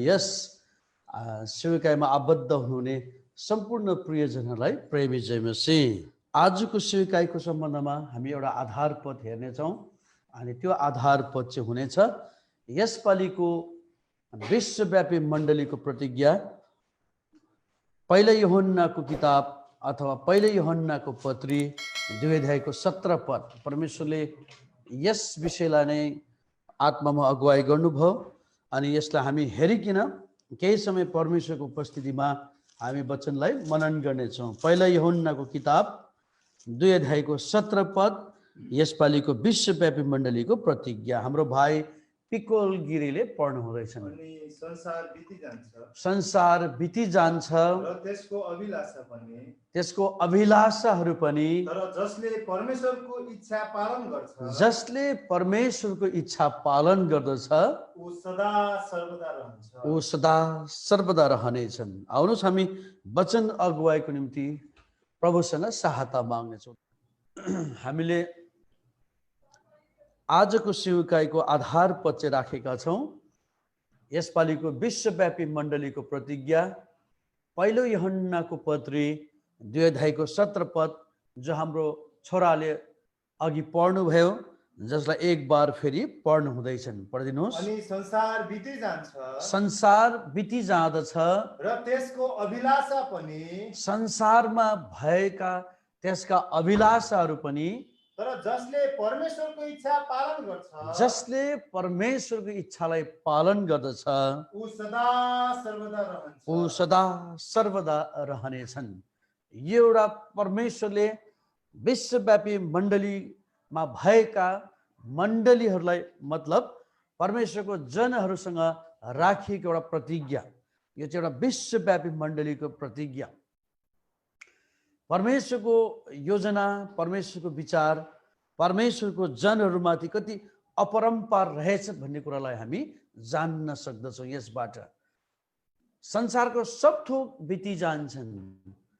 यस सेविकाईमा आबद्ध हुनुहुने सम्पूर्ण प्रियजनहरूलाई प्रेमी जय मसीह। आजको सेविकाईको सम्बन्धमा हामी एउटा आधार पद हेर्नेछौँ अनि त्यो आधार पद चाहिँ हुनेछ यसपालिको विश्वव्यापी मण्डलीको प्रतिज्ञा, पहिलो यूहन्नाको किताब अथवा पहिलो यूहन्नाको पत्री 2 अध्यायको 17 पद। परमेश्वरले यस विषयलाई नै आत्मामा अगुवाई गर्नुभयो अनि यसलाई हामी हेरिकिन केही समय परमेश्वरको उपस्थितिमा हामी वचनलाई मनन गर्नेछौँ। पहिलो यूहन्नाको किताब 2 अध्यायको 17 पद, यसपालिको विश्वव्यापी मण्डलीको प्रतिज्ञा। हाम्रो भाइ पिकोल गिरीले पढ्नु हुँदैछन्। संसार बिति जान्छ र त्यसको अभिलाषाहरू पनि तर जसले परमेश्वरको इच्छा पालन गर्छ, जसले परमेश्वरको इच्छा पालन गर्दछ ऊ सदा सर्वदा रहन्छ, ऊ सदा सर्वदा रहनेछन्। आउनुहोस् हामी वचन अगुवाईको निम्ति प्रभुसँग सहायता माग्नेछौँ। हामीले आजको सेविकाईको आधार पद चाहिँ राखेका छौँ यसपालिको विश्वव्यापी मण्डलीको प्रतिज्ञा, पहिलो यूहन्नाको पत्री 2 अध्यायको 17 पद, जो हाम्रो छोराले अघि पढ्नुभयो, जसलाई एक बार फेरि पढ्नु हुँदैछन्। पढिदिनुहोस्। अनि संसार बिति जान्छ, संसार बिति जाँदछ र त्यसको अभिलाषा पनि, संसारमा भएका त्यसका अभिलाषाहरू पनि, तर जसले परमेश्वरको इच्छा पालन गर्छ, जसले परमेश्वरको इच्छालाई पालन गर्दछ ऊ सदा सर्वदा रहन्छ, ऊ सदा सर्वदा रहनेछन्। यो एउटा परमेश्वरले विश्वव्यापी मण्डलीमा भएका मण्डलीहरूलाई, मतलब परमेश्वरको जनहरूसँग राखिएको एउटा प्रतिज्ञा। यो चाहिँ एउटा विश्वव्यापी मण्डलीको प्रतिज्ञा। परमेश्वरको योजना, परमेश्वरको विचार, परमेश्वरको जनहरूमाथि कति अपरम्पार रहेछ भन्ने कुरालाई हामी जान्न सक्दछौँ यसबाट। संसारको सब थोक बिति जान्छन्,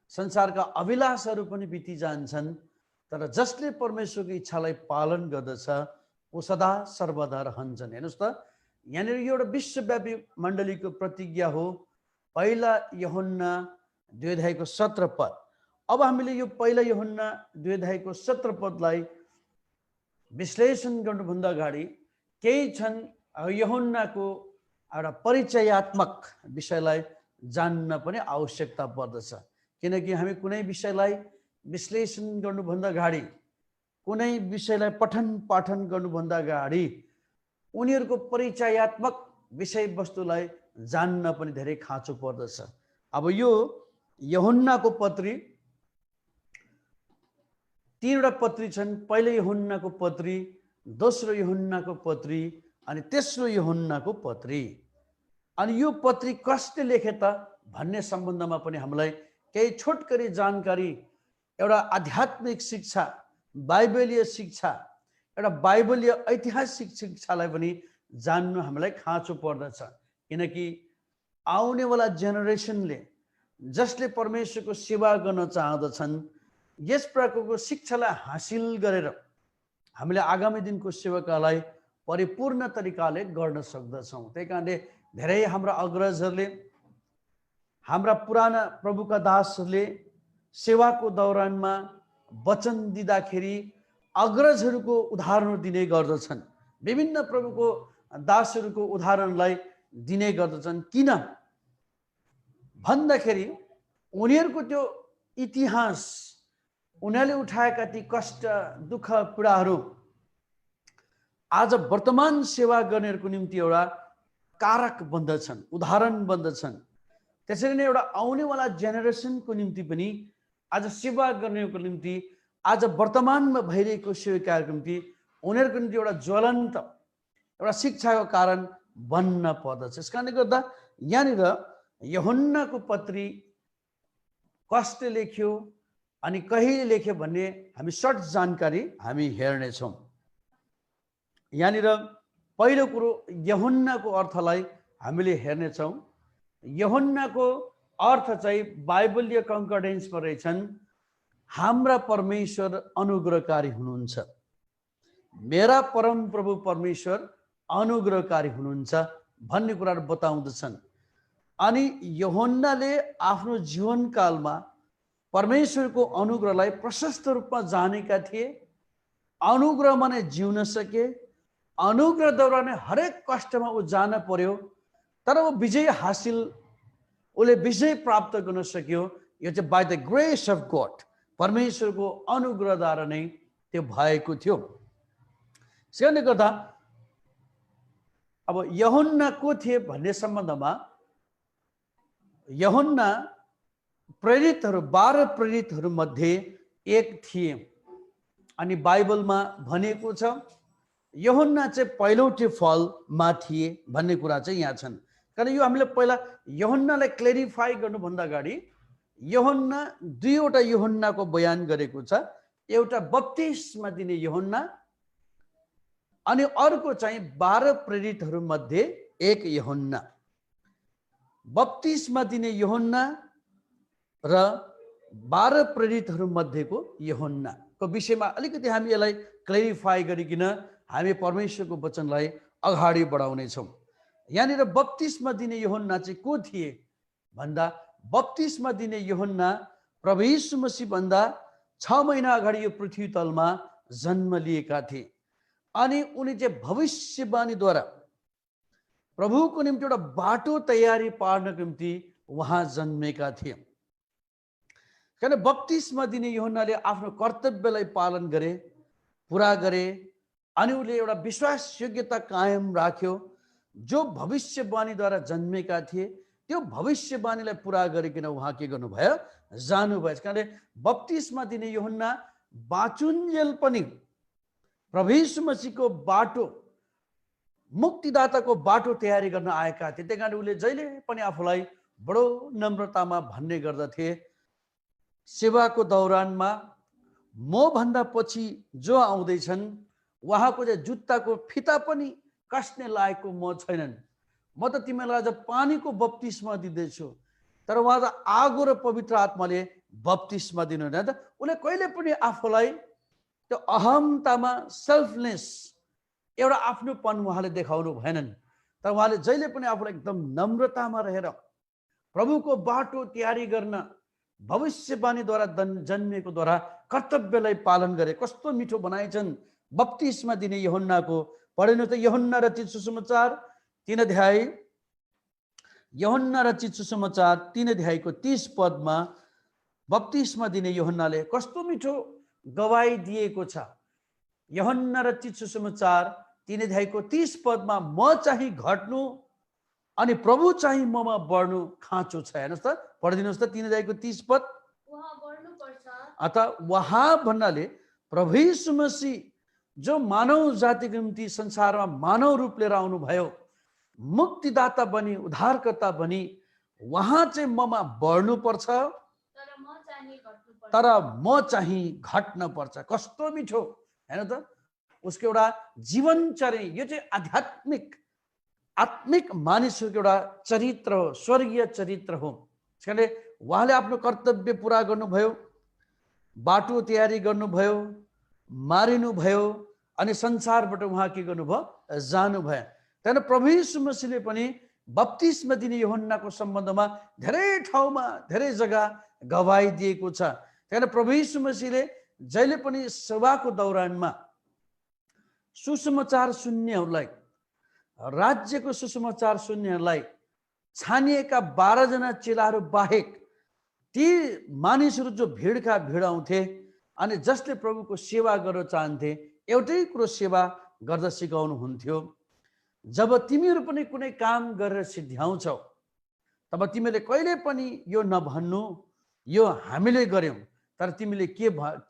संसारका अभिलाषहरू पनि बिति जान्छन्, तर जसले परमेश्वरको इच्छालाई पालन गर्दछ ऊ सदा सर्वदा रहन्छन्। हेर्नुहोस् त, यहाँनिर यो एउटा विश्वव्यापी मण्डलीको प्रतिज्ञा हो। पहिला यूहन्ना 2 अध्यायको 17 पद। अब हामीले यो पहिला यूहन्ना 2 अध्यायको 17 पदलाई विश्लेषण गर्नुभन्दा अगाडि केही क्षण यूहन्नाको एउटा परिचयात्मक विषयलाई जान्न पनि आवश्यकता पर्दछ। किनकि हामी कुनै विषयलाई विश्लेषण गर्नुभन्दा अगाडि, कुनै विषयलाई पठन पाठन गर्नुभन्दा अगाडि उनीहरूको परिचयात्मक विषयवस्तुलाई जान्न पनि धेरै खाँचो पर्दछ। अब यो यूहन्नाको पत्री 3वटा पत्री छन्। पहिलो यूहन्नाको पत्री, दोस्रो यूहन्नाको पत्री अनि तेस्रो यूहन्नाको पत्री। अनि यो पत्री कसले लेखे त भन्ने सम्बन्धमा पनि हामीलाई केही छोटकरी जानकारी, एउटा आध्यात्मिक शिक्षा, बाइबलीय शिक्षा, एउटा बाइबलीय ऐतिहासिक शिक्षालाई पनि जान्नु हामीलाई खाँचो पर्दछ। किनकि आउनेवाला जेनेरेसनले, जसले परमेश्वरको सेवा गर्न चाहँदछन्, यस प्रकारको शिक्षालाई हासिल गरेर हामीले आगामी दिनको सेवाकालाई परिपूर्ण तरिकाले गर्न सक्दछौँ। त्यही कारणले धेरै हाम्रा अग्रजहरूले, हाम्रा पुराना प्रभुका दासहरूले सेवाको दौरानमा वचन दिँदाखेरि अग्रजहरूको उदाहरण दिने गर्दछन्। विभिन्न प्रभुको दासहरूको उदाहरणलाई दिने गर्दछन्। किन भन्दाखेरि उनीहरूको त्यो इतिहास, उनीहरूले उठाएका ती कष्ट, दुःख, पीडाहरू आज वर्तमान सेवा गर्नेहरूको निम्ति एउटा कारक बन्दछन्, उदाहरण बन्दछन्। त्यसरी नै एउटा आउनेवाला जेनेरेसनको निम्ति पनि, आज सेवा गर्नेको निम्ति, आज वर्तमानमा भइरहेको सेवाको निम्ति उनीहरूको निम्ति एउटा ज्वलन्त एउटा शिक्षाको कारण बन्न पर्दछ। यस कारणले गर्दा यहाँनिर यूहन्नाको पत्री कसले लेख्यो अनि कहिले लेख्यो भन्ने हामी सर्ट जानकारी हामी हेर्नेछौँ। यहाँनिर पहिलो कुरो यूहन्नाको अर्थलाई हामीले हेर्नेछौँ। यूहन्नाको अर्थ चाहिँ बाइबलीय कन्कर्डेन्समा रहेछन्, हाम्रा परमेश्वर अनुग्रहकारी हुनुहुन्छ, मेरा परम प्रभु परमेश्वर अनुग्रहकारी हुनुहुन्छ भन्ने कुराहरू बताउँदछन्। अनि यूहन्नाले आफ्नो जीवनकालमा परमेश्वरको अनुग्रहलाई प्रशस्त रूपमा जानेका थिए, अनुग्रहमा नै जिउन सके, अनुग्रहद्वारा नै हरेक कष्टमा ऊ जान पर्यो, तर ऊ उसले विजय प्राप्त गर्न सक्यो। यो चाहिँ by the grace of God, परमेश्वरको अनुग्रहद्वारा नै त्यो भएको थियो। त्यसैले गर्दा अब यूहन्ना को थिए भन्ने सम्बन्धमा यूहन्ना प्रेरितहरू 12 प्रेरितहरू मध्ये एक थिए। अनि बाइबलमा भनेको छ यूहन्ना चाहिँ पहिलौटे फलमा थिए भन्ने कुरा चाहिँ यहाँ छन्। कारण यो हामीले पहिला यूहन्नालाई क्लेरिफाई गर्नुभन्दा अगाडि यूहन्ना दुईवटा यूहन्नाको बयान गरेको छ। एउटा बप्तिस्मा दिने यूहन्ना अनि अर्को चाहिँ 12 प्रेरितहरू मध्ये एक यूहन्ना। बप्तिस्मा दिने यूहन्ना र 12 प्रेरितहरू मध्येको यूहन्नाको विषयमा अलिकति हामी यसलाई क्लेरिफाई गरिकन हामी परमेश्वरको वचनलाई अगाडि बढाउने छौं। यहाँनिर बप्तिस्मा दिने यूहन्ना चाहिँ को थिए भन्दा बप्तिस्मा दिने यूहन्ना प्रभु यीशु मसीह भन्दा 6 महिना अगाडि यो पृथ्वी तलमा जन्म लिएका थिए। अनि उनी चाहिँ भविष्यवाणीद्वारा प्रभुको निम्ति एउटा बाटो तयारी पार्नको निम्ति उहाँ जन्मेका थिए। किन बप्तिस्मा दिने यूहन्नाले आफ्नो कर्तव्यलाई पालन गरे, पुरा गरे अनि उनले एउटा विश्वास योग्यता कायम राख्यो। जो भविष्यवाणीद्वारा जन्मेका थिए त्यो भविष्यवाणीलाई पुरा गरिकन उहाँ के गर्नुभयो, जानुभयो। त्यसकारणले बप्तिस्मा दिने यूहन्ना बाँचुन्जेल पनि प्रभु यीशु मसीहको बाटो, मुक्तिदाताको बाटो तयारी गर्न आएका थिए। त्यही कारण उनले जहिले पनि आफूलाई बडो नम्रतामा भन्ने गर्दथे, सेवाको दौरानमा म भन्दा पछि जो आउँदैछन् उहाँको चाहिँ जुत्ताको फिता पनि कस्ने लायकको म छैनन्। म त तिमीलाई आज पानीको बप्तिस्मा दिँदैछु, तर उहाँ त आगो र पवित्र आत्माले बप्तिस्मा दिनुहुन्न। त उसले कहिले पनि आफूलाई त्यो अहमतामा सेल्फलेस एउटा आफ्नोपन उहाँले देखाउनु भएनन्। तर उहाँले जहिले पनि आफूलाई एकदम नम्रतामा रहेर प्रभुको बाटो तयारी गर्न भविष्यवाणीद्वारा जन्मिएको द्वारा कर्तव्यलाई पालन गरे। कस्तो मिठो बनाइछन् बप्तिस्मा दिने यूहन्नाको। पढ्नु त यूहन्ना रचित सुसमाचार 3 अध्याय, यूहन्ना रचित सुसमाचार 3 अध्यायको 30 पदमा बप्तिस्मा दिने यूहन्नाले कस्तो मिठो गवाई दिएको छ। यूहन्ना रचित सुसमाचार 3 अध्यायको 30 पदमा म चाहिँ घट्नु अनि प्रभु चाहिँ ममा बढ्नु खाँचो छ। हेर्नुहोस् त, पढिदिनुहोस् त 3 अध्यायको 30 पद। अतः उहाँ भन्नाले प्रभु यीशु मसीह जो मानव जातिको निम्ति संसारमा मानव रूप लिएर आउनुभयो, मुक्तिदाता बनी, उद्धारकर्ता बनी, उहाँ चाहिँ ममा बढ्नु पर्छ तर म चाहिँ घट्न पर्छ। कस्तो मिठो हैन त उसको एउटा जीवनचर्या। यो चाहिँ आत्मिक मानिसहरूको एउटा चरित्र हो, स्वर्गीय चरित्र हो। त्यसकारणले उहाँले आफ्नो कर्तव्य पुरा गर्नुभयो, बाटो तयारी गर्नुभयो, मारिनुभयो अनि संसारबाट उहाँ के गर्नुभयो, जानुभयो। त्यहाँदेखि प्रभु यीशु मसीहले पनि बप्तिस्मा दिने यूहन्नाको सम्बन्धमा धेरै ठाउँमा धेरै जग्गा गवाही दिएको छ। त्यहाँदेखि प्रभु यीशु मसीहले जहिले पनि सेवाको दौरानमा सुसमाचार सुन्नेहरूलाई, राज्यको सुसमाचार सुन्नेहरूलाई छानिएका 12 जना चेलाहरू बाहेक ती मानिसहरू जो भिडका भिड आउँथे अनि जसले प्रभुको सेवा गर्न चाहन्थे, एउटै कुरो सेवा गर्दा सिकाउनु हुन्थ्यो। जब तिमीहरू पनि कुनै काम गरेर सिद्ध्याउँछौ तब तिमीले कहिले पनि यो नभन्नु यो हामीले गर्यौं, तर तिमीले के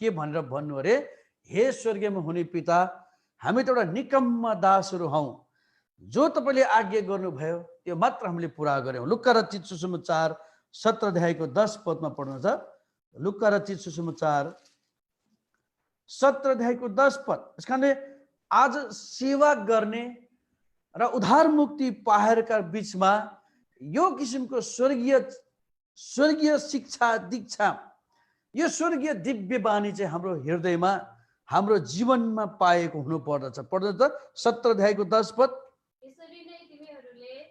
भनेर भन्नु अरे, हे स्वर्गीयमा हुने पिता, हामी त एउटा निकम्मा दासहरू हौं, जो तपाईले आज्ञा गर्नुभयो त्यो मात्र हामीले पुरा गर्यौं। लुक्का रचित सुसमाचार 17 अध्यायको 10 पदमा पढ्नु छ। लुक्का रचित सुसमाचार 17 अध्यायको 10 पद। यसकारणले आज सेवा गर्ने र उद्धार मुक्ति पाएका बीचमा यो किसिमको स्वर्गीय शिक्षा दीक्षा, यो स्वर्गीय दिव्य बानी चाहिँ हाम्रो हृदयमा, हाम्रो जीवनमा पाएको हुनु पर्दछ। पढ्नु त 17 अध्यायको 10 पद।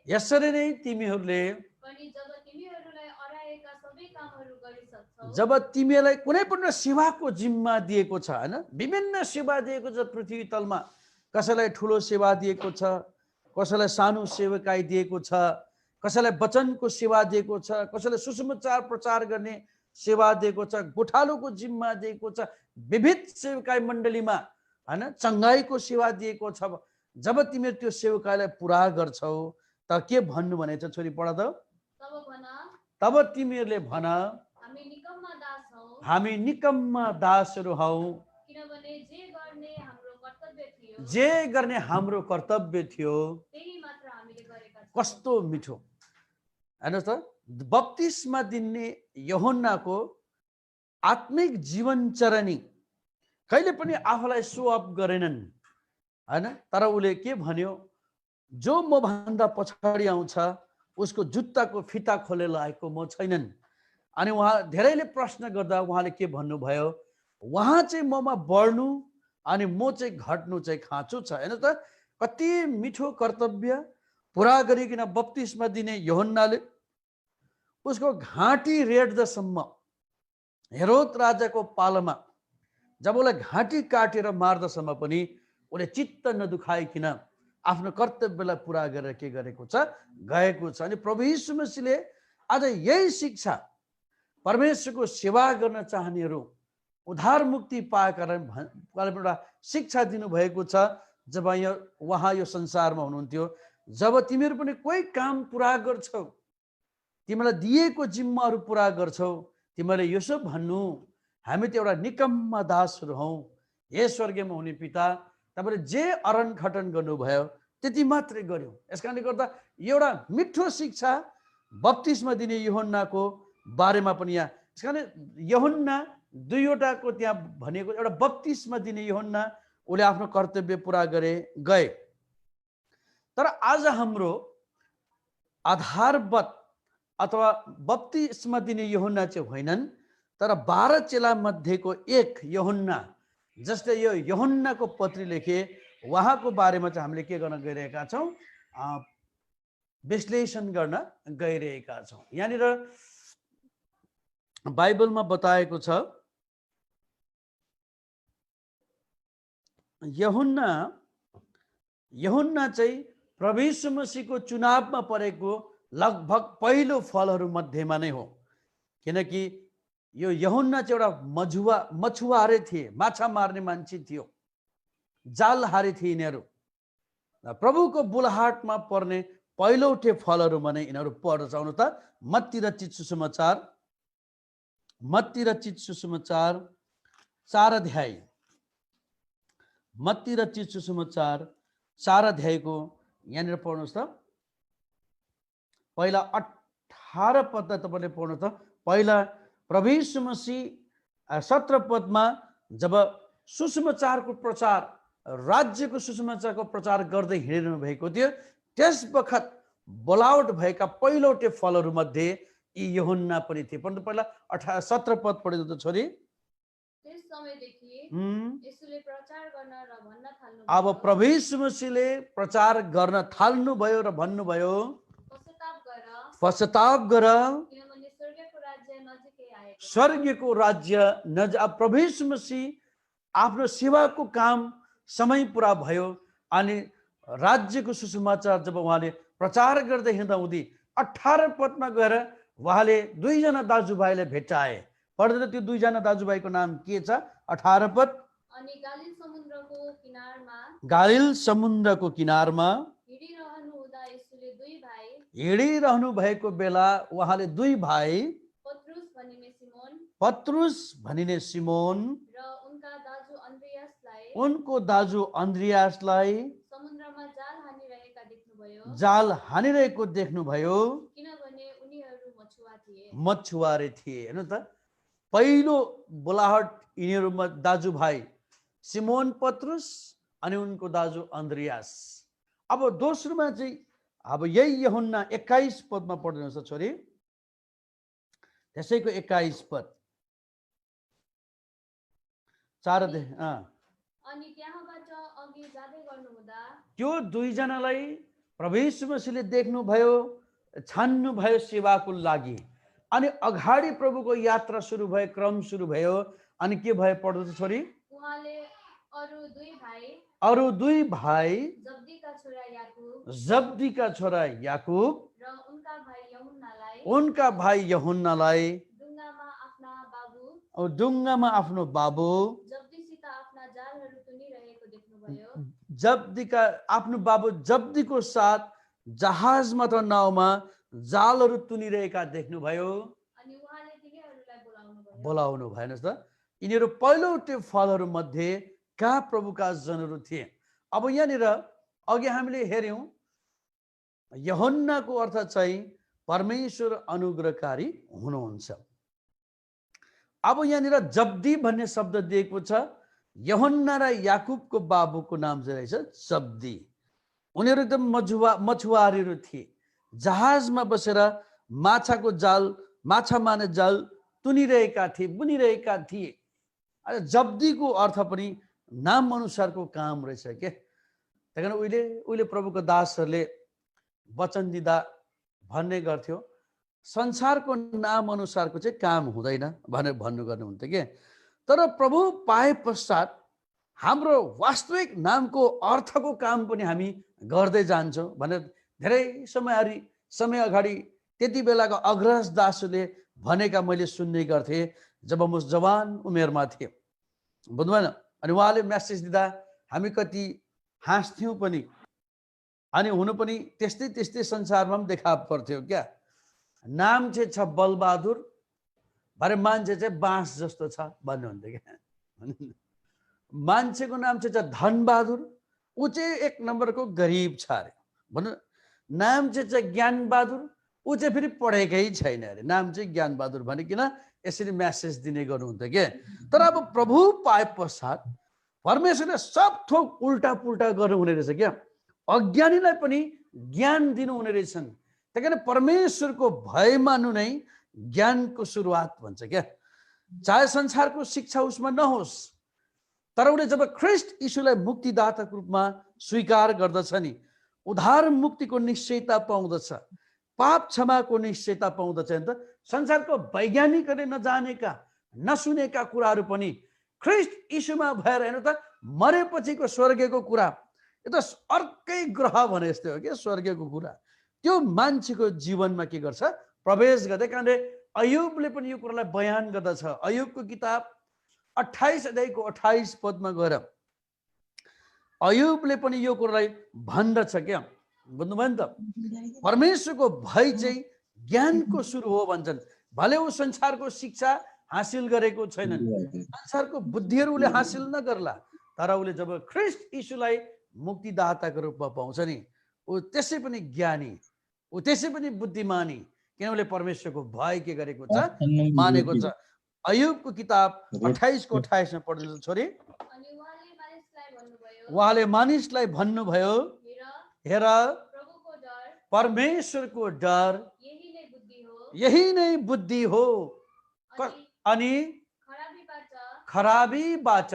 यसरी नै तिमीहरूले पनि जब तिमीहरूलाई अराएका सबै कामहरू गरिसक्छौ जब तिमीलाई कुनै पनि सेवाको जिम्मा दिएको छ हैन, विभिन्न सेवा दिएको छ पृथ्वी तलमा, कसैलाई ठुलो सेवा दिएको छ, कसैलाई सानो सेवकाई दिएको छ, कसैलाई वचनको सेवा दिएको छ, कसैलाई सुसमाचार प्रचार गर्ने सेवा दिएको छ, गोठालोको जिम्मा दिएको छ, विविध सेवकाई मण्डलीमा हैन चङ्गाईको सेवा दिएको छ। जब तिमीले त्यो सेवकाईलाई पुरा गर्छौ त के भन्नु भनेछ छोरी पढ त, तब भन तब तिमीहरूले भन हामी निकम्मा दास हौ हामी निकम्मा दासहरू हौ, किनभने जे गर्ने हाम्रो कर्तव्य थियो जे गर्ने हाम्रो कर्तव्य थियो। त्यही मात्र हामीले गरेका छौँ। कस्तो मिठो हेर्नुहोस् त, बप्तिस्मा दिने यूहन्नाको आत्मिक जीवनचरणी कहिले पनि आफूलाई सो अप गरेनन् हैन, तर उसले के भन्यो, जो मभन्दा पछाडि आउँछ उसको जुत्ताको फिता खोलेर लगाएको म छैनन्। अनि उहाँ धेरैले प्रश्न गर्दा उहाँले के भन्नुभयो, उहाँ चाहिँ ममा बढ्नु अनि म चाहिँ घट्नु चाहिँ खाँचो छ। हेर्नु त कति मिठो कर्तव्य पुरा गरिकन बप्तिस्मा दिने यूहन्नाले उसको घाँटी रेड्दासम्म हेरोद राजाको पालामा जब उसलाई घाँटी काटेर मार्दासम्म पनि उसले चित्त नदुखाइकन आफ्नो कर्तव्यलाई पुरा गरेर के गरेको छ, गएको छ। अनि प्रभु यीशु मसीहले आज यही शिक्षा परमेश्वरको सेवा गर्न चाहनेहरू उद्धार मुक्ति पाएका एउटा शिक्षा दिनुभएको छ। जब उहाँ यो संसारमा हुनुहुन्थ्यो, जब तिमीहरू पनि कोही काम पुरा गर्छौ, तिमीलाई दिएको जिम्माहरू पुरा गर्छौ, तिमीले यसो भन्नु, हामी त एउटा निकम्मा दासहरू हौ, हे स्वर्गीयमा हुने पिता तपाईँले जे अरन खटन गर्नुभयो त्यति मात्रै गर्यौँ। यस कारणले गर्दा एउटा मिठो शिक्षा बप्तिस्मा दिने यूहन्नाको बारेमा पनि यहाँ, यस कारण यूहन्ना दुईवटाको त्यहाँ भनेको, एउटा बप्तिस्मा दिने यूहन्ना उसले आफ्नो कर्तव्य पुरा गरे गए। तर आज हाम्रो आधारवत अथवा बप्तिस्मा दिने यूहन्ना चाहिँ होइनन्, तर 12 चेला मध्येको एक यूहन्ना जसले यो यूहन्नाको पत्री लेखे, उहाँको बारेमा चाहिँ हामीले के गर्न गइरहेका छौँ, विश्लेषण गर्न गइरहेका छौँ। यहाँनिर बाइबलमा बताएको छ, यूहन्ना चाहिँ प्रभु यीशु मसीहको चुनावमा परेको लगभग पहिलो फलहरू मध्येमा नै हो। किनकि यो यूहन्ना चाहिँ एउटा मछुवारे थिए, माछा मार्ने मान्छे थियो, जालहारी थिए यिनीहरू। प्रभुको बुलाहाटमा पर्ने पहिलोटे फलहरूमा नै यिनीहरू पर्दछ। आउनु त मत्ती रचित सुसमाचार 4 अध्याय, मत्ती रचित सुसमाचार 4 अध्यायको यहाँनिर पढ्नुहोस् त, पहिला 18 पद तपाईँले पढ्नु त। पहिला प्रभु यीशु मसीह 17 पदमा जब सुसमाचारको प्रचार, राज्यको सुसमाचारको प्रचार गर्दै हिँडिरहनु भएको थियो, त्यस बखत बोलावट भएका पहिलोटे फलहरू मध्ये यी यूहन्ना पनि थिए। परन्तु पहिला 17 पद पढ्नु त छोरी। त्यस समयदेखि यसुले प्रचार गर्न र भन्न थाल्नु अब प्रभु यीशु मसीहले प्रचार गर्न थाल्नुभयो र भन्नुभयो, पश्चाताप गर, किनभने स्वर्गको राज्य नजिकै आएको छ। स्वर्गको राज्य अब प्रभु यीशु मसीह आफ्नो सेवाको काम समय पुरा भयो अनि राज्यको सुसमाचार जब उहाँले प्रचार गर्दै हिँड्दा हुँदै 18 पदमा गएर उहाँले दुईजना दाजुभाइलाई भेटाए। पढ्दा त्यो दुईजना दाजुभाइको नाम के छ? 18 पद। अनि गालिल समुद्रको किनारमा हिँडिरहनु भएको बेला उहाँले दुई भाइ पत्रुस भनिने सिमोन र उनको दाजु अन्द्रियासलाई समुद्रमा जाल हानिरहेको देख्नुभयो, किनभने उनीहरू मछुवारे थिए। हेर्नु त, पहिलो बोलाहट यिनीहरूमा दाजुभाइ सिमोन पत्रुस अनि उनको दाजु अन्द्रियास। अब दोस्रोमा चाहिँ अब यही यूहन्ना 21 पदमा पढ्नुहोस् छोरी, त्यसैको 21 पद। 4 अनि त्यहाँबाट अघि जाँदै गर्नुहुँदा त्यो दुईजनालाई प्रभु यीशु मसीहले देख्नुभयो छान्नु भयो सेवाको लागि। अनि अगाडि प्रभुको यात्रा सुरु भयो, क्रम सुरु भयो। अनि के भयो पढ्दैछ छोरी? उहाँले अरू दुई भाइ अरू दुई भाइ जब्दीका छोरा याकुब जब्दीका छोरा याकुब र उनका भाइ यहुन्नालाई उनका भाइ यहुन्नालाई डुङ्गामा आफ्ना बाबु डुङ्गामा आफ्नो बाबु जब्दीसित आफ्ना जालहरू तुनिरहेको देख्नुभयो। जब्दीका आफ्नो बाबु जब्दीको साथ जहाजमा त नाउँमा जालहरू तुनिरहेका देख्नुभयो। अनि उहाँले तिनीहरूलाई बोलाउनुभयो। बोलाउनु भएन त। यिनीहरू पहिलोटे फलहरू मध्ये कहाँ प्रभुका जनहरू थिए। अब यहाँनिर अघि हामीले हेऱ्यौँ यूहन्नाको अर्थ चाहिँ परमेश्वर अनुग्रहकारी हुनुहुन्छ। अब यहाँनिर जब्दी भन्ने शब्द दिएको छ। यूहन्ना र याकुबको बाबुको नाम चाहिँ रहेछ जब्दी। उनीहरू एकदम मछुवारीहरू थिए। जहाजमा बसेर माछाको जाल, माछा मार्ने जाल तुनिरहेका थिए, बुनिरहेका थिए। जब्दीको अर्थ पनि नाम अनुसारको काम रहेछ के। त्यही कारण उहिले प्रभुको दासहरूले वचन दिँदा भन्ने गर्थ्यो संसारको नाम अनुसारको चाहिँ काम हुँदैन भनेर भन्नु गर्नुहुन्थ्यो के। तर प्रभु पाए पश्चात हाम्रो वास्तविक नामको अर्थको काम पनि हामी गर्दै जान्छौँ भनेर धेरै समय अगाडि त्यति बेलाको अग्रज दासले भनेका मैले सुन्ने गर्थेँ जब म जवान उमेरमा थिएँ, बुझ्नु भएन। अनि उहाँले मेसेज दिँदा हामी कति हाँस्थ्यौँ पनि। अनि हुनु पनि त्यस्तै संसारमा पनि देखा पर्थ्यो क्या। नाम चाहिँ छ बलबहादुर, भरे मान्छे चाहिँ बाँस जस्तो छ भन्नुहुन्थ्यो क्या। मान्छेको नाम चाहिँ छ धनबहादुर, ऊ चाहिँ एक नम्बरको गरिब छ अरे भन्नु। नाम चाहिँ ज्ञानबहादुर, ऊ चाहिँ फेरि पढेकै छैन अरे। नाम चाहिँ ज्ञानबहादुर भनिकन यसरी म्यासेज दिने गर्नुहुन्थ्यो के। तर अब प्रभु पाए पश्चात परमेश्वरले सब थोक उल्टा पुल्टा गर्नुहुने रहेछ क्या। अज्ञानीलाई पनि ज्ञान दिनुहुने रहेछन्। त्यही कारण परमेश्वरको भय मान्नु नै ज्ञानको सुरुवात भन्छ क्या। चाहे संसारको शिक्षा उसमा नहोस्, तर उसले जब ख्रिस्ट यीशुलाई मुक्तिदाताको रूपमा स्वीकार गर्दछ नि, उद्धार मुक्तिको निश्चयता पाउँदछ, पाप क्षमाको निश्चयता पाउँदछ नि त। संसारको वैज्ञानिकले नजानेका नसुनेका कुराहरू पनि ख्रिस्ट यीशुमा भएर हेर्नु त मरेपछिको स्वर्गको कुरा, यो त अर्कै ग्रह भने जस्तै हो कि स्वर्गको कुरा। त्यो मान्छेको जीवनमा के गर्छ, प्रवेश गर्दै। कारणले अयुबले पनि यो कुरालाई बयान गर्दछ। अयुबको किताब 28 अध्यायको 28 पदमा गएर अयुबले पनि यो कुरालाई भन्दछ क्या। बुझ्नुभयो नि त। परमेश्वरको भय चाहिँ ज्ञानको सुरु हो भन्छन्। भले ऊ संसारको शिक्षा हासिल गरेको छैनन्, संसारको बुद्धिहरू उसले हासिल नगर्ला, तर उसले जब ख्रिस्ट यीशुलाई मुक्तिदाताको रूपमा पाउँछ नि, ऊ त्यसै पनि ज्ञानी, ऊ त्यसै पनि बुद्धिमानी, किनभने परमेश्वरको भय के गरेको छ, मानेको छ। अयुबको किताब 28 मा पढ्दैछ छोरी। उहाँले मानिसलाई भन्नुभयो, हेर परमेश्वरको डर यही नै बुद्धि हो। अनि खराबीबाट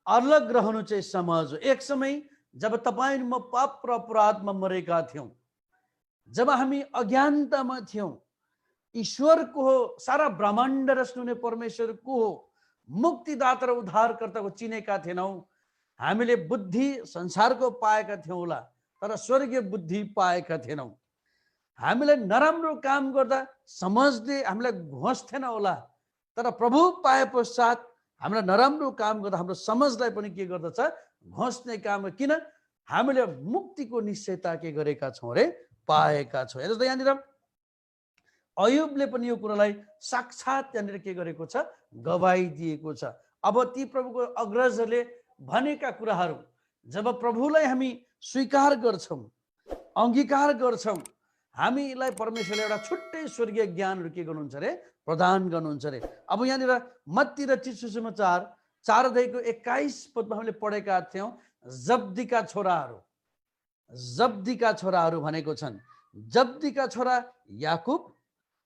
अलग रहनु चाहिँ समझ हो। एक समय जब तपाईँ म पाप र अपराधमा मरेका थियौँ, जब हामी अज्ञानतामा थियौँ, ईश्वरको हो, सारा ब्रह्माण्ड रच्नुहुने परमेश्वरको हो, मुक्तिदाता र उद्धारकर्ताको चिनेका थिएनौँ। हामीले बुद्धि संसारको पाएका थियौँ होला, तर स्वर्गीय बुद्धि पाएका थिएनौँ। हामीलाई नराम्रो काम गर्दा समझले हामीलाई घोस्थेन होला, तर प्रभु पाए पश्चात हामीलाई नराम्रो काम गर्दा हाम्रो समझलाई पनि के गर्दछ, घोस्ने काम। किन? हामीले मुक्तिको निश्चयता के गरेका छौँ रे, पाएका छौँ। हेर्नुहोस् त यहाँनिर अयुबले पनि यो कुरालाई साक्षात यहाँनिर के गरेको छ, गवाई दिएको छ। अब ती प्रभुको अग्रजहरूले भनेका कुराहरू जब प्रभुलाई हामी स्वीकार गर्छौँ, अङ्गीकार गर्छौँ, हामीलाई परमेश्वरले एउटा छुट्टै स्वर्गीय ज्ञानहरू के गर्नुहुन्छ रे, प्रदान गर्नुहुन्छ रे। अब यहाँनिर मत्ती र चिसो समाचार 4 अध्यायको 21 पदमा हामीले पढेका थियौँ, जब्दीका छोराहरू भनेको छन्। जब्दीका छोरा याकुब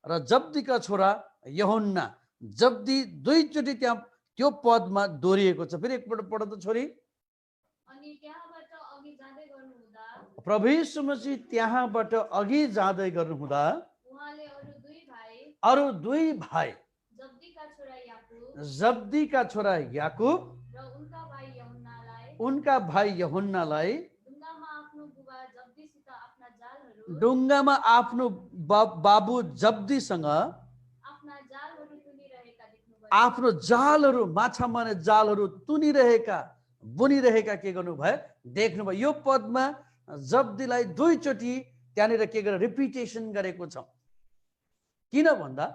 र जब्दीका छोरा यूहन्ना। जब्दी दुईचोटि त्यहाँ त्यो पदमा दोहोरिएको छ। फेरि एकपल्ट पढ त छोरी। प्रभु यीशु मसीह त्यहाँबाट अघि जाँदै गर्नुहुँदा उहाँले अरू दुई भाइ जब्दीका छोरा याकुब र र उनका भाइ यूहन्नालाई ढुङ्गामा आफ्नो बुबा जब्दीसित आफ्ना जालहरू डुङ्गामा आफ्नो बाबु जब्दीसँग तुनिरहेका देख्नुभयो। आफ्नो जालहरू, माछा मार्ने जालहरू तुनिरहेका बुनिरहेका के गर्नुभयो देख्नुभयो। यो पदमा जब्दीलाई दुईचोटि त्यहाँनिर के गरेर रिपिटेसन गरेको छ। किन भन्दा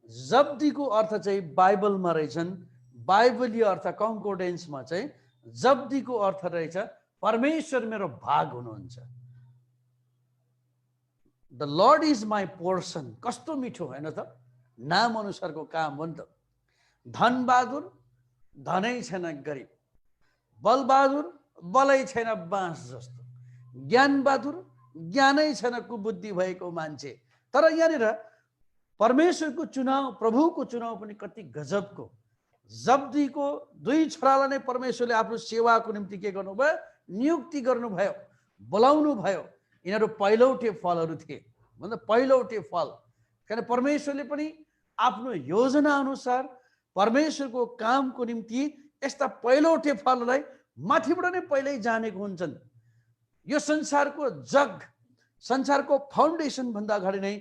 जब्दीको अर्थ चाहिँ बाइबलमा रहेछन्, बाइबलीय अर्थ कन्कोर्डेन्समा चाहिँ जब्दीको अर्थ रहेछ परमेश्वर मेरो भाग हुनुहुन्छ। The Lord is my portion. कस्तो मिठो होइन त, नाम अनुसारको काम हो नि त। धनबहादुर धनै छैन गरिब, बलबहादुर बलै छैन बाँस जस्तो, ज्ञानबहादुर ज्ञानै छैन कुबुद्धि भएको मान्छे। तर यहाँनिर परमेश्वरको चुनाव, प्रभुको चुनाव पनि कति गजबको। जब्दीको दुई छोरालाई नै परमेश्वरले आफ्नो सेवाको निम्ति के गर्नुभयो, नियुक्ति गर्नुभयो, बोलाउनु भयो। यिनीहरू पहिलौटे फलहरू थिए, भन्दा पहिलौटे फल। किन परमेश्वरले पनि आफ्नो योजना अनुसार परमेश्वरको कामको निम्ति यस्ता पहिलौटे फललाई माथिबाट नै पहिल्यै जानेको हुन्छन्। यो संसारको जग, संसारको फाउन्डेसन भन्दा अगाडि नै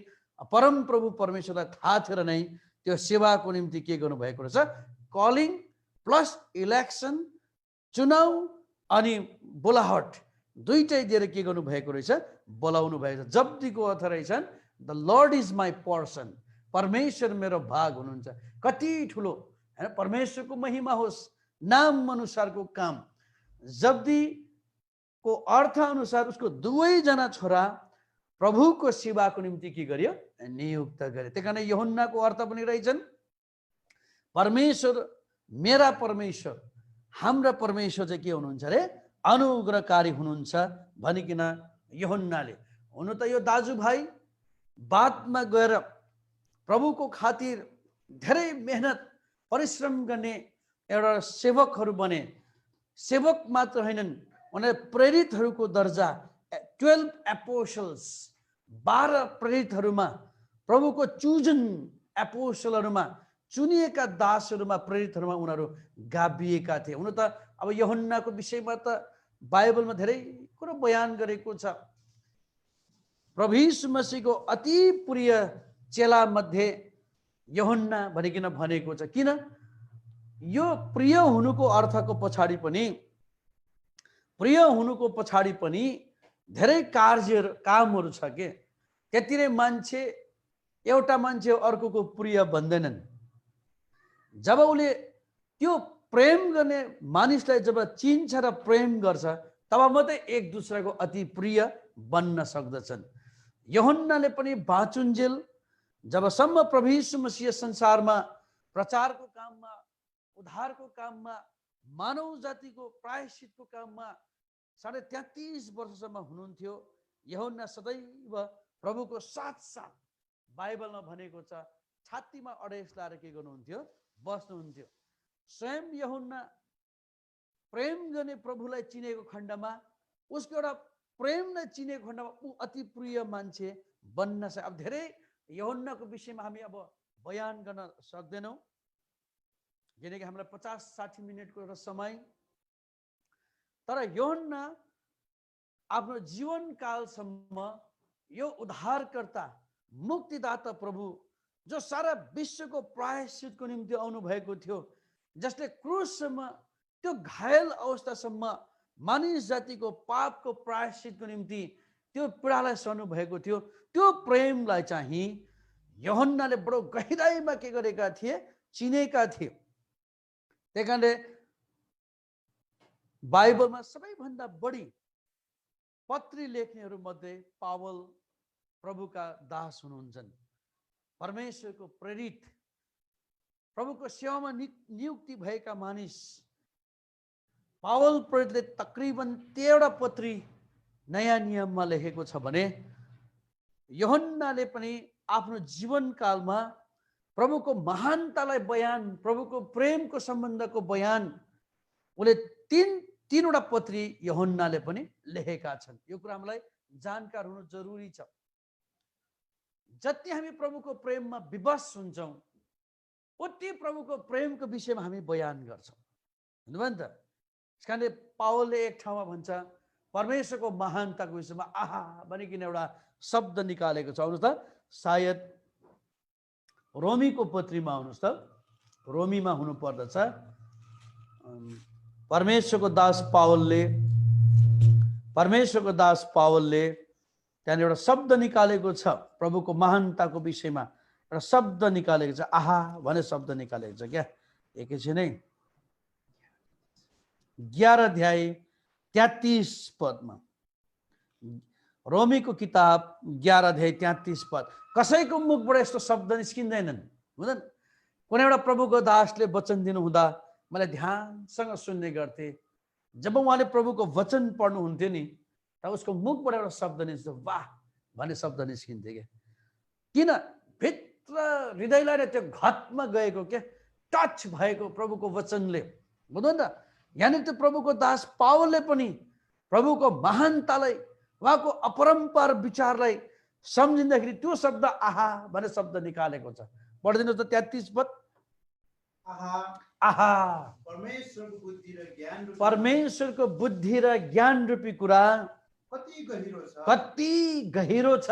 परम प्रभु परमेश्वरलाई थाहा थिएर नै त्यो सेवाको निम्ति के गर्नुभएको रहेछ, कलिङ प्लस इलेक्सन, चुनाव अनि बोलाहट दुईटै दिएर के गर्नुभएको रहेछ, बोलाउनु भएको छ। जब्दीको अर्थ रहेछन् the Lord is my person, परमेश्वर मेरो भाग हुनुहुन्छ। कति ठुलो होइन, परमेश्वरको महिमा होस्, नाम अनुसारको काम। जब्दीको अर्थ अनुसार उसको दुवैजना छोरा प्रभुको सेवाको निम्ति के गर्यो, नियुक्त गरे। त्यही कारण यूहन्नाको अर्थ पनि रहेछन् परमेश्वर, मेरा परमेश्वर, हाम्रा परमेश्वर चाहिँ के हुनुहुन्छ अरे, अनुग्रहकारी हुनुहुन्छ भनिकन यूहन्नाले। हुनु त यो दाजुभाइ बादमा गएर प्रभुको खातिर धेरै मेहनत परिश्रम गर्ने एउटा सेवकहरू बने। सेवक मात्र होइनन्, उनीहरूले प्रेरितहरूको दर्जा 12 एपोस्टल्स, 12 प्रेरितहरूमा, प्रभुको चुजन एपोस्टलहरूमा, चुनिएका दासहरूमा, प्रेरितहरूमा उनीहरू गाभिएका थिए। हुन त अब यूहन्नाको विषयमा त बाइबलमा धेरै कुरो बयान गरेको छ। प्रभु यीशु मसीहको अति प्रिय चेला मध्ये यूहन्ना भनिकन भनेको छ। किन? यो प्रिय हुनुको अर्थको पछाडि पनि, प्रिय हुनुको पछाडि पनि धेरै कामहरू छ के। त्यति नै मान्छे, एउटा मान्छे अर्कोको प्रिय भन्दैनन्। जब उसले त्यो प्रेम गर्ने मानिसलाई जब चिन्छ र प्रेम गर्छ, तब मात्रै एक दुसराको अति प्रिय बन्न सक्दछन्। यूहन्नाले पनि बाँचुन्जेल जबसम्म प्रभु यीशु मसीह संसारमा प्रचारको काममा, उद्धारको काममा, मानव जातिको प्रायश्चितको काममा 33.5 वर्षसम्म हुनुहुन्थ्यो। यूहन्ना सदैव प्रभुको साथ बाइबलमा भनेको छ छातीमा अडेस लाएर के गर्नुहुन्थ्यो, बस्नुहुन्थ्यो। स्वयं यूहन्ना प्रेम गर्ने प्रभुलाई चिनेको खण्डमा, उसको एउटा प्रेमलाई चिनेको खण्डमा ऊ अति प्रिय मान्छे बन्न सक्छ। अब धेरै यूहन्नाको विषयमा हामी अब बयान गर्न सक्दैनौँ, किनकि हामीलाई 50-60 मिनटको एउटा समय। तर यूहन्ना आफ्नो जीवनकालसम्म यो उद्धारकर्ता, मुक्तिदाता प्रभु जो सारा विश्वको प्रायश्चितको निम्ति आउनु भएको थियो, जसले क्रुससम्म, त्यो घायल अवस्थासम्म मानिस जातिको पापको प्रायश्चितको निम्ति त्यो पीडालाई सहनु भएको थियो, त्यो प्रेमलाई चाहिँ यूहन्नाले बडो गहिराईमा के गरेका थिए, चिनेका थिए। त्यही कारणले बाइबलमा सबैभन्दा बढी पत्री लेख्नेहरू मध्ये पावल प्रभुका दास हुनुहुन्छन्। परमेश्वरको प्रेरित, प्रभुको सेवामा नियुक्ति भएका मानिस पावल प्रेरितले तकरिबन 13 पत्री नयाँ नियममा लेखेको छ भने यूहन्नाले पनि आफ्नो जीवनकालमा प्रभुको महानतालाई बयान, प्रभुको प्रेमको सम्बन्धको बयान उसले तीनवटा पत्री यूहन्नाले पनि लेखेका छन्। यो कुरा हामीलाई जानकार हुनु जरुरी छ। जति हामी प्रभुको प्रेममा विवश हुन्छौँ उति प्रभुको प्रेमको विषयमा हामी बयान गर्छौँ। भन्नुभयो नि त। त्यस कारणले पावलले एक ठाउँमा भन्छ परमेश्वरको महानताको विषयमा आहा भनिकन एउटा शब्द निकालेको छ। आउनुहोस् त, सायद रोमीको पत्रीमा आउनुहोस् त, रोमीमा हुनु पर्दछ। परमेश्वरको दास पावलले त्यहाँनिर एउटा शब्द निकालेको छ प्रभुको महानताको विषयमा, एउटा शब्द निकालेको छ, आहा भन्ने शब्द निकालेको छ क्या। एकैछिन है, 11 अध्याय 33 पदमा, रोमीको किताब 11 अध्याय 33 पद। कसैको मुखबाट यस्तो शब्द निस्किँदैनन्, हुँदैन? कुनै एउटा प्रभुको दासले वचन दिनुहुँदा मैले ध्यानसँग सुन्ने गर्थे। जब उहाँले प्रभुको वचन पढ्नुहुन्थ्यो नि, त उसको मुखबाट एउटा शब्द निस्क्थ्यो, वाह भन्ने शब्द निस्किन्थ्यो क्या। किन? भित्र हृदयलाई नै त्यो घतमा गएको के, टच भएको प्रभुको वचनले, बुझ्नु त। यहाँनिर त्यो प्रभुको दास पावलले पनि प्रभुको महानतालाई, उहाँको अपरम्पार विचारलाई सम्झिँदाखेरि त्यो शब्द आहा भन्ने शब्द निकालेको छ। पढिदिनुहोस् त 33 पद। आहा, परमेश्वरको बुद्धि र ज्ञान रूपी कुरा कति गहिरो छ।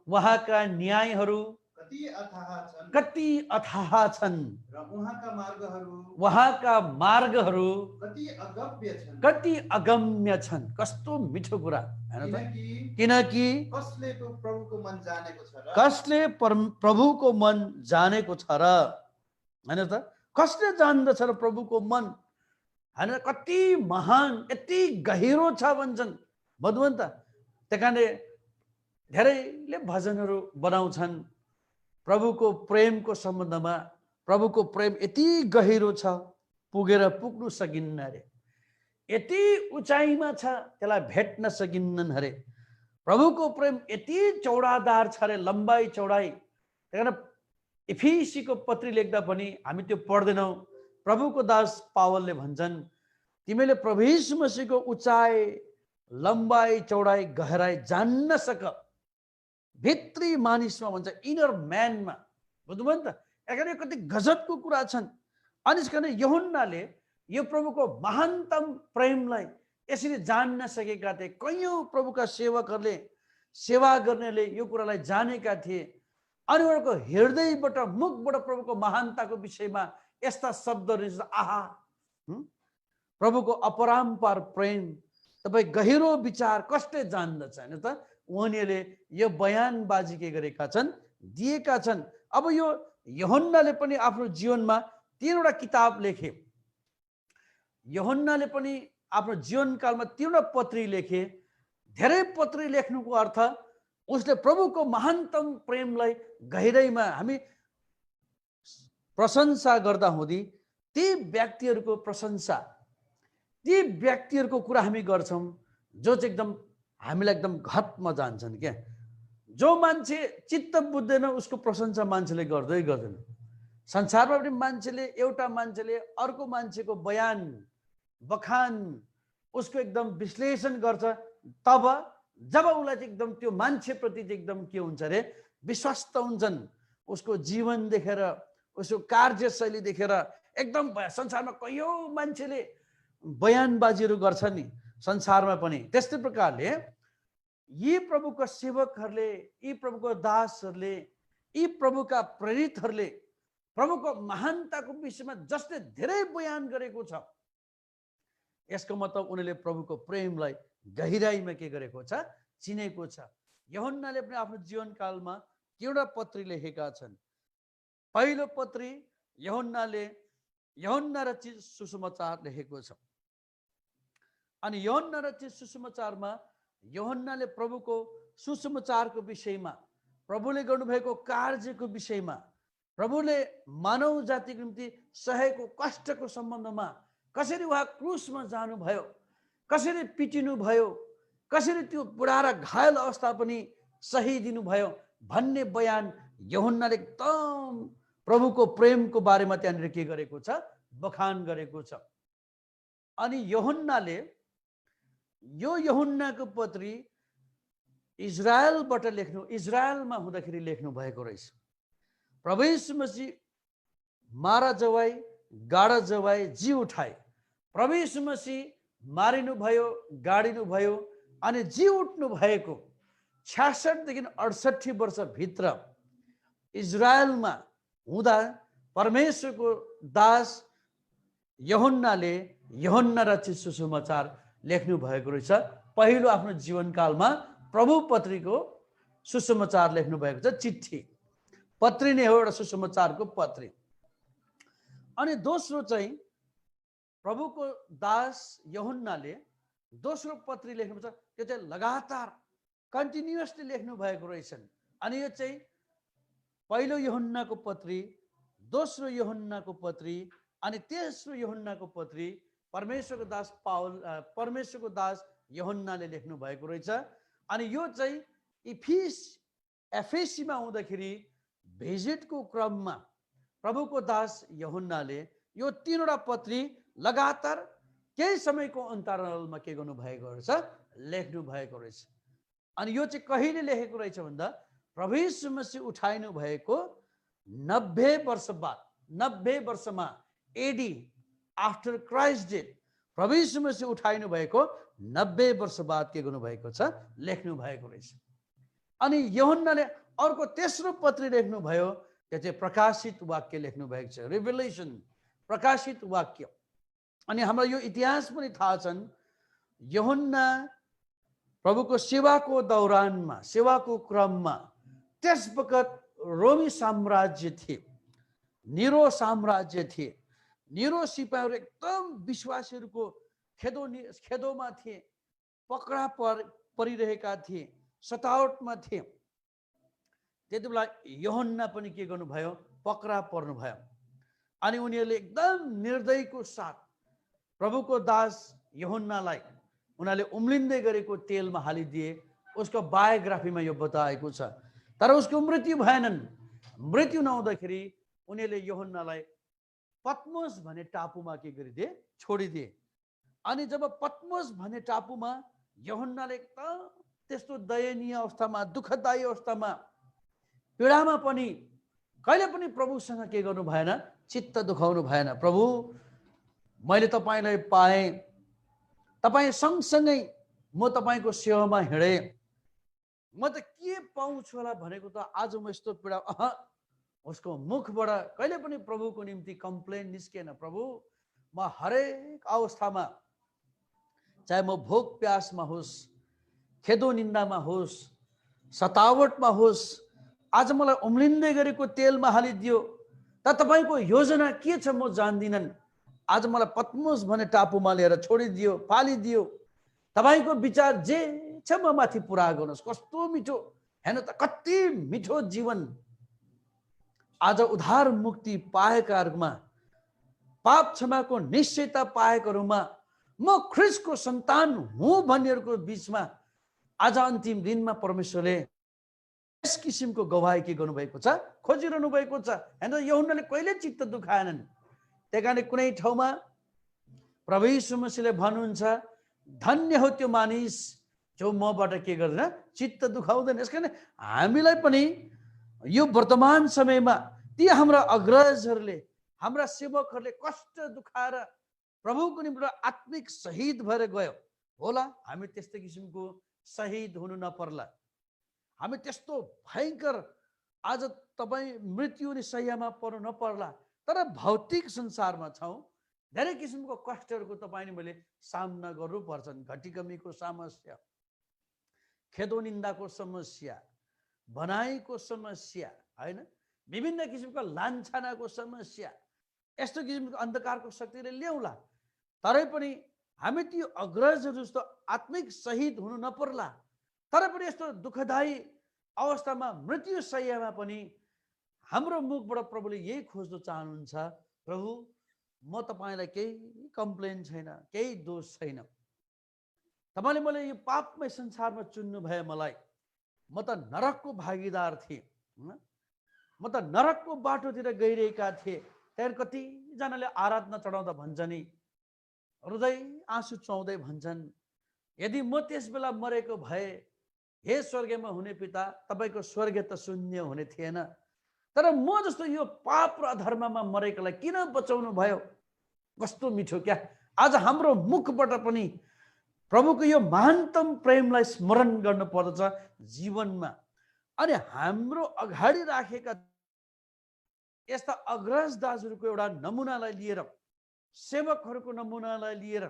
उहाँका न्यायहरू कति अथाह छन् र उहाँका मार्गहरू कति अगम्य छन्। कस्तो मिठो कुरा हैन त। किनकि कसले प्रभुको मन जानेको छ र, हैन त? कसले जान्दछ र प्रभुको मन, हैन? कति महान, यति गहिरो छ भन्छन्, बुझ्नु नि त। त्यही कारणले धेरैले भजनहरू बनाउँछन् प्रभुको प्रेमको सम्बन्धमा। प्रभुको प्रेम यति गहिरो छ पुगेर पुग्नु सकिन्न अरे, यति उचाइमा छ त्यसलाई भेट्न सकिन्नन् अरे। प्रभुको प्रेम यति चौडादार छ अरे, लम्बाइ चौडाइ। त्यही कारण इफिसीको पत्री लेख्दा पनि हामी त्यो पढ्दैनौँ। प्रभुको दास पावलले भन्छन् तिमीले प्रभु यीशु मसीहको उचाइ, लम्बाइ, चौडाइ, गहराई जान्न सक। भित्री मानिसमा भन्छ, इनर म्यानमा, बुझ्नुभयो नि त। याकन कति गजबको कुरा छन्। अनि यसकारण यूहन्नाले यो प्रभुको महानतम प्रेमलाई यसरी जान्न सकेका थिए। कयौं प्रभुका सेवकहरूले, सेवा गर्नेले यो कुरालाई जानेका थिए। अनि उनीहरूको हृदयबाट, मुखबाट प्रभुको महानताको विषयमा यस्ता शब्दहरू निस्कन्छ, आहा, प्रभुको अपरम्पार प्रेम, तपाईँ गहिरो विचार कसले जान्दछ, हैन त? उनीहरूले यो बयानबाजी के गरेका छन्, दिएका छन्। अब यो यूहन्नाले पनि आफ्नो जीवनमा 3वटा किताब लेखे। यूहन्नाले पनि आफ्नो जीवनकालमा 3वटा पत्री लेखे। धेरै पत्री लेख्नुको अर्थ उसले प्रभुको महानतम प्रेमलाई गहिराइमा हामी प्रशंसा गर्दा हुँदी ती व्यक्तिहरूको प्रशंसा, ती व्यक्तिहरूको कुरा हामी गर्छौँ जो चाहिँ एकदम हामीलाई एकदम घतमा जान्छन् क्या। जो मान्छे चित्त बुझ्दैन उसको प्रशंसा मान्छेले गर्दै गर्दैन। संसारमा पनि मान्छेले, एउटा मान्छेले अर्को मान्छेको बयान, बखान, उसको एकदम विश्लेषण गर्छ, तब जब उसलाई चाहिँ एकदम त्यो मान्छेप्रति चाहिँ एकदम के हुन्छ अरे, विश्वस्त हुन्छन्। उसको जीवन देखेर, उसको कार्यशैली देखेर एकदम संसारमा कयौं मान्छेले बयानबाजीहरू गर्छ नि संसारमा पनि। त्यस्तै प्रकारले यी प्रभुका सेवकहरूले, यी प्रभुको दासहरूले, यी प्रभुका प्रेरितहरूले प्रभुको महानताको विषयमा जसले धेरै बयान गरेको छ, यसको मतलब उनीहरूले प्रभुको प्रेमलाई गहिराइमा के गरेको छ, चिनेको छ। यूहन्नाले पनि आफ्नो जीवनकालमा 3वटा पत्री लेखेका छन्। पहिलो पत्री यूहन्ना रचित सुसमाचार लेखेको छ। अनि यूहन्ना रचित सुसमाचारमा यूहन्नाले प्रभुको सुसमाचारको विषयमा, प्रभुले गर्नुभएको कार्यको विषयमा, प्रभुले मानव जातिको निम्ति सहेको कष्टको सम्बन्धमा, कसरी उहाँ क्रुसमा जानुभयो, कसरी पिटिनु भयो, कसरी त्यो बुढा र घायल अवस्था पनि सही दिनुभयो भन्ने बयान यूहन्नाले एकदम प्रभुको प्रेमको बारेमा त्यहाँनिर के गरेको छ, बखान गरेको छ। अनि यूहन्नाले यो यूहन्नाको पत्री इजरायलबाट इजरायलमा हुँदाखेरि लेख्नु भएको रहेछ। प्रभु यीशु मसीह मारा जवाई, गाडा जवाई, जी उठाए। प्रभु यीशु मसीह मारिनु भयो, गाडिनु भयो अनि जी उठ्नु भएको 66 देखि 68 वर्षभित्र इजरायलमा हुँदा परमेश्वरको दास यूहन्नाले यूहन्ना रचित सुसमाचार लेख्नु भएको रहेछ। पहिलो आफ्नो जीवनकालमा प्रभु पत्रीको सुसमाचार लेख्नु भएको छ। चिठी पत्री नै हो, एउटा सुसमाचारको पत्री। अनि दोस्रो चाहिँ प्रभुको दास यूहन्नाले दोस्रो पत्री लेख्नु छ, त्यो चाहिँ लगातार कन्टिन्युअसली लेख्नु भएको रहेछन्। अनि यो चाहिँ पहिलो यूहन्नाको पत्री, दोस्रो यूहन्नाको पत्री अनि तेस्रो यूहन्नाको पत्री परमेश्वरको दास यूहन्नाले लेख्नु भएको रहेछ। अनि यो चाहिँ एफेसीमा हुँदाखेरि भिजिटको क्रममा प्रभुको दास यूहन्नाले यो तीनवटा पत्री लगातार केही समयको अन्तरालमा के गर्नु भएको रहेछ, लेख्नु भएको रहेछ। अनि यो चाहिँ कहिले लेखेको रहेछ भन्दा प्रभु यीशु मसीह उठाइनु भएको 90 वर्ष बाद, 90 वर्षमा एडी आफ्टर क्राइस्ट डेथ प्रभु यीशु मसीह उठाइनु भएको 90 वर्ष बाद के गर्नु भएको छ, लेख्नु भएको रहेछ। अनि यूहन्नाले अर्को तेस्रो पत्री लेख्नु भयो, त्यो चाहिँ प्रकाशित वाक्य लेख्नु भएको छ, रिभेलेसन, प्रकाशित वाक्य। अनि हाम्रो यो इतिहास पनि थाहा छन्, यूहन्ना प्रभुको सेवाको दौरानमा, सेवाको क्रममा त्यस वखत रोमी साम्राज्य थिए, निरो साम्राज्य थिए। निरो सिपाहीहरू एकदम विश्वासीहरूको खेदोमा थिए, पक्रा परिरहेका थिए, सतावटमा थिए। त्यति बेला यूहन्ना पनि के गर्नुभयो, पक्रा पर्नुभयो। अनि उनीहरूले एकदम निर्दयको साथ प्रभुको दास यूहन्नालाई उनीहरूले उम्लिँदै गरेको तेलमा हालिदिए। उसको बायोग्राफीमा यो बताएको छ। तर उसको मृत्यु भएनन्। मृत्यु नहुँदाखेरि उनीहरूले यूहन्नालाई पत्मोस भन्ने टापुमा के गरिदिए, छोडिदिए। अनि जब पत्मोस भन्ने टापुमा यूहन्नाले एकदम त्यस्तो दयनीय अवस्थामा, दुःखदायी अवस्थामा, पीडामा पनि कहिले पनि प्रभुसँग के गर्नु भएन, चित्त दुखाउनु भएन। प्रभु, मैले तपाईँलाई पाएँ, तपाईँ सँगसँगै म तपाईँको सेवामा हिँडेँ, म त के पाउँछु होला भनेको त आज म यस्तो पीडा। उसको मुखबाट कहिले पनि प्रभुको निम्ति कम्प्लेन निस्केन। प्रभु, म हरेक अवस्थामा, चाहे म भोक प्यासमा होस्, खेदो निन्दामा होस्, सतावटमा होस्, आज मलाई उम्लिँदै गरेको तेलमा हालिदियो। त तपाईँको योजना के छ म जान्दिनँ। आज मलाई पत्मोस भन्ने टापुमा लिएर छोडिदियो, फालिदियो। तपाईँको विचार जे छ म माथि पुरा गर्नुहोस्। कस्तो मिठो, हेर्नु त कति मिठो जीवन। आज उद्धार मुक्ति पाएकाहरूमा, पाप क्षमाको निश्चयता पाएकाहरूमा, म ख्रिस्टको सन्तान हुँ भन्नेहरूको बिचमा आज अन्तिम दिनमा परमेश्वरले यस किसिमको गवाही के गर्नुभएको छ, खोजिरहनु भएको छ। हेर्नु, यूहन्नाले कहिले चित्त दुखाएनन्। त्यही कारणले कुनै ठाउँमा प्रभु यीशु मसीहले भन्नुहुन्छ, धन्य हो त्यो मानिस जो मबाट के गर्दैन, चित्त दुखाउँदैन। यसकारण हामीलाई पनि यो वर्तमान समयमा ती हाम्रा अग्रजहरूले, हाम्रा सेवकहरूले कष्ट दुखाएर प्रभुको निम्ति आत्मिक शहीद भएर गयो होला। हामी त्यस्तो किसिमको शहीद हुनु नपर्ला। हामी त्यस्तो भयङ्कर आज तपाईँ मृत्यु अनि शय्यामा पर्नु नपर्ला। तर भौतिक संसारमा छौँ, धेरै किसिमको कष्टहरूको तपाईँले मैले सामना गर्नुपर्छन्। घटी कमीको समस्या, खेदो निन्दाको समस्या, भनाइको समस्या, होइन, विभिन्न किसिमको लान्छनाको समस्या, यस्तो किसिमको अन्धकारको शक्तिले ल्याउला। तरै पनि हामी त्यो अग्रजहरू जस्तो आत्मिक शहीद हुनु नपर्ला। तर पनि यस्तो दुःखदायी अवस्थामा, मृत्यु शय्यामा पनि हाम्रो मुखबाट प्रभुले यही खोज्न चाहनुहुन्छ, प्रभु, म तपाईँलाई केही कम्प्लेन छैन, केही दोष छैन। तपाईँले मलाई यो पापमय संसारमा चुन्नु भए मलाई, म त नरकको भागीदार थिएँ, म त नरकको बाटोतिर गइरहेका थिएँ। त्यहाँदेखि कतिजनाले आराधना चढाउँदा भन्छ नि, हृदय आँसु चुहाउँदै भन्छन्, यदि म त्यस बेला मरेको भए, हे स्वर्गमा हुने पिता, तपाईँको स्वर्ग त शून्य हुने थिएन। तर म जस्तो यो पाप र अधर्ममा मरेकोलाई किन बचाउनु भयो? कस्तो मिठो क्या! आज हाम्रो मुखबाट पनि प्रभुको यो महानतम प्रेमलाई स्मरण गर्नु पर्दछ जीवनमा। अनि हाम्रो अगाडि राखेका यस्ता अग्रज दाजुहरूको एउटा नमुनालाई लिएर, सेवकहरूको नमुनालाई लिएर,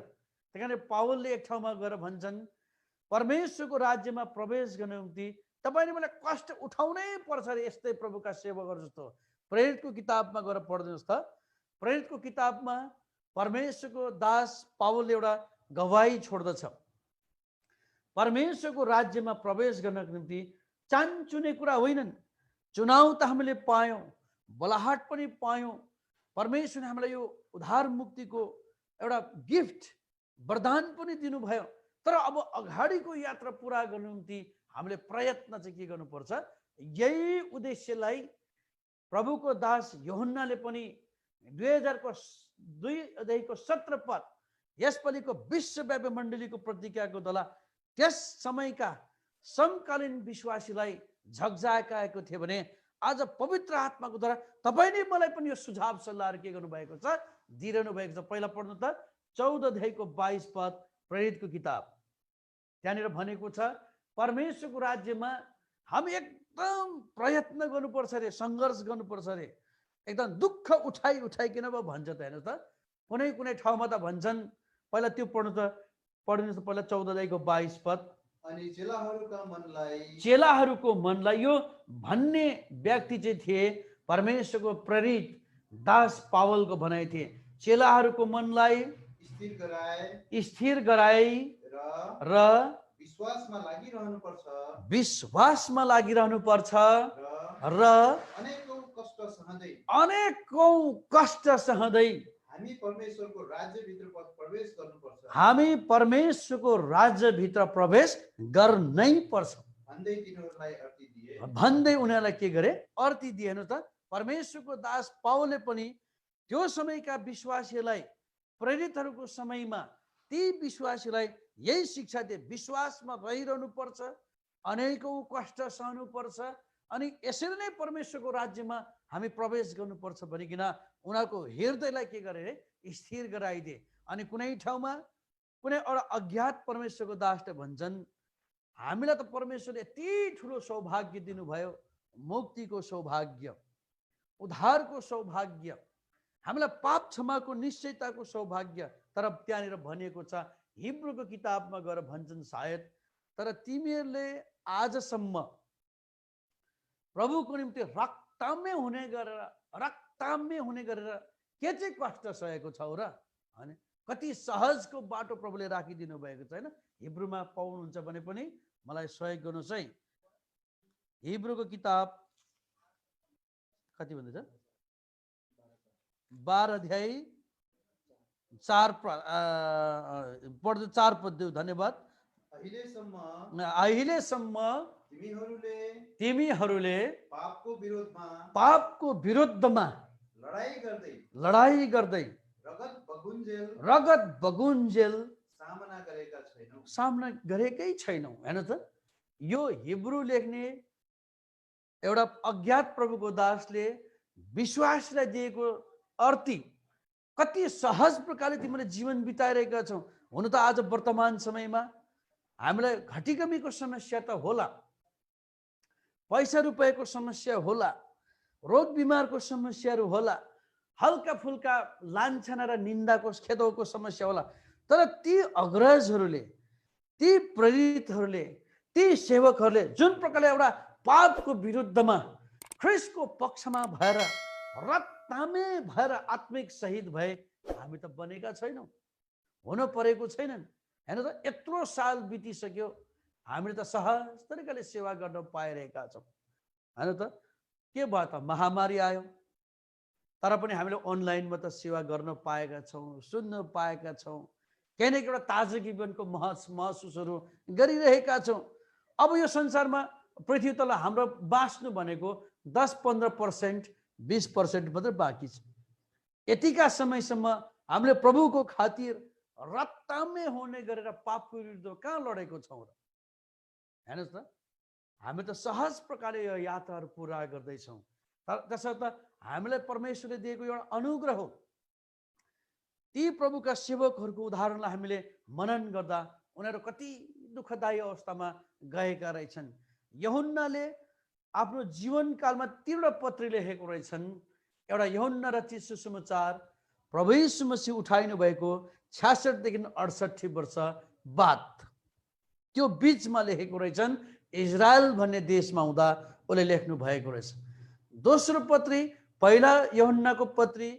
त्यही पावलले एक ठाउँमा गएर भन्छन्, परमेश्वरको राज्यमा प्रवेश गर्ने निम्ति तपाईँले मलाई कष्ट उठाउनै पर्छ अरे, यस्तै प्रभुका सेवकहरू जस्तो। प्रेरितको किताबमा गएर पढ्दिनुहोस् त। प्रेरितको किताबमा परमेश्वरको दास पावलले एउटा गवाही छोड्दछ। परमेश्वरको राज्यमा प्रवेश गर्नको निम्ति चानचुने कुरा होइनन्। चुनाव त हामीले पायौँ, बलाहाट पनि पायौँ, परमेश्वरले हामीलाई यो उद्धार मुक्तिको एउटा गिफ्ट वरदान पनि दिनुभयो। तर अब अगाडिको यात्रा पुरा गर्नु निम्ति हामीले प्रयत्न चाहिँ के गर्नुपर्छ? यही उद्देश्यलाई प्रभुको दास यूहन्नाले पनि 2002:17 यसपालिको विश्वव्यापी मण्डलीको प्रतिज्ञाको दला त्यस समयका समकालीन विश्वासीलाई झकझकाएको थियो भने आज पवित्र आत्माको द्वारा तपाईँले मलाई पनि यो सुझाव सल्लाहहरू के गर्नुभएको छ? दिइरहनु भएको छ। पहिला पढ्नु त 14:22 प्रेरितको किताब। त्यहाँनिर भनेको छ, परमेश्वरको राज्यमा हामी एकदम प्रयत्न गर्नुपर्छ अरे, सङ्घर्ष गर्नुपर्छ अरे, एकदम दुःख उठाइकन पो भन्छ त। हेर्नुहोस् त, कुनै कुनै ठाउँमा त भन्छन्, पहिला त्यो पढ्नुहोस् त पहिला 14:22। अनि चेलाहरूको मनलाई यो भन्ने व्यक्ति चाहिँ थिए परमेश्वरको प्रेरित दास पावलको भनाइ थिए। चेलाहरूको मनलाई स्थिर गराई र विश्वासमा लागिरहनु पर्छ र अनेकौं कष्ट सहँदै हामी परमेश्वरको राज्यभित्र प्रवेश गर्नै पर्छ भन्दै उनीहरूलाई के गरे? अर्ती दिए। हेर्नु त, परमेश्वरको दास पावलले पनि त्यो समयका विश्वासीलाई, प्रेरितहरूको समयमा ती विश्वासीलाई यही शिक्षा दिए, विश्वासमा रहिरहनु पर्छ, अनेकौं कष्ट सहनु पर्छ, अनि यसरी नै परमेश्वरको राज्यमा हामी प्रवेश गर्नुपर्छ भनिकन उनीहरूको हृदयलाई के गरे? स्थिर गराइदिए। अनि कुनै ठाउँमा कुनै एउटा अज्ञात परमेश्वरको दासले भन्छन्, हामीलाई त परमेश्वरले यति ठुलो सौभाग्य दिनुभयो, मुक्तिको सौभाग्य, उद्धारको सौभाग्य, हामीलाई पाप क्षमाको निश्चयताको सौभाग्य। तर त्यहाँनिर भनिएको छ, हिब्रूको किताबमा गएर भन्छन् सायद, तर तिमीहरूले आजसम्म प्रभुको निम्ति रक्तमै हुने गरेर के चाहिँ कष्ट सहेको छौ र? अनि कति सहजको बाटो प्रभुले राखिदिनु भएको छ। होइन, हिब्रूमा पाउनुहुन्छ भने पनि मलाई सहयोग गर्नुहोस् है। हिब्रूको किताब कति भन्दैछ? 12:4 धन्यवाद। अहिलेसम्म तिमीहरूले पापको विरुद्धमा लडाई गर्दै रगत बगुन्जेल सामना गरेकै छैनौ। हेर्नु त, यो हिब्रू लेख्ने एउटा अज्ञात प्रभुको दासले विश्वासलाई दिएको अर्ती कति सहज प्रकारले तिमीले जीवन बिताइरहेका छौ। हुन त आज वर्तमान समयमा हामीलाई घटीकमीको समस्या त होला, पैसा रुपियाँको समस्या होला, रोग बिमारको समस्याहरू होला, हल्का फुल्का लान्छना र निन्दाको खेदौको समस्या होला। तर ती अग्रजहरूले, ती प्रेरितहरूले, ती सेवकहरूले जुन प्रकारले एउटा पापको विरुद्धमा ख्रिस्टको पक्षमा भएर रक्तमै भएर आत्मिक शहीद भए, हामी त बनेका छैनौँ, हुन परेको छैनन्। हेर्नु त, यत्रो साल बितिसक्यो, हामीले त सहज तरिकाले सेवा गर्न पाइरहेका छौँ। हेर्नु त, के भयो त? महामारी आयो, तर पनि हामीले अनलाइनमा त सेवा गर्न पाएका छौँ, सुन्न पाएका छौँ, केही न केही एउटा ताजा जीवनको महसुसहरू गरिरहेका छौँ। अब यो संसारमा पृथ्वी तल हाम्रो बाँच्नु भनेको 10-15%, 20% मात्रै बाँकी छ। यतिका समयसम्म हामीले प्रभुको खातिर रत्तामै हुने गरेर पापको विरुद्ध कहाँ लडेको छौँ र? हेर्नुहोस् त, हामी त सहज प्रकारले यो यात्राहरू पुरा गर्दैछौँ। त्यसर्थ हामीलाई परमेश्वरले दिएको एउटा अनुग्रह हो। ती प्रभुका सेवकहरूको उदाहरणलाई हामीले मनन गर्दा उनीहरू कति दुःखदायी अवस्थामा गएका रहेछन्। यूहन्नाले आफ्नो जीवनकालमा 3वटा पत्री लेखेको रहेछन्। एउटा यूहन्ना रचित सुसमाचार प्रभु यीशु मसीह उठाइनु भएको 66 देखि 68 वर्ष बाद त्यो बीचमा लेखेको रहेछन्। इजरायल भन्ने देशमा हुँदा उले लेख्नु भएको रहेछ। दोस्रो पत्री पहिला यूहन्नाको पत्री,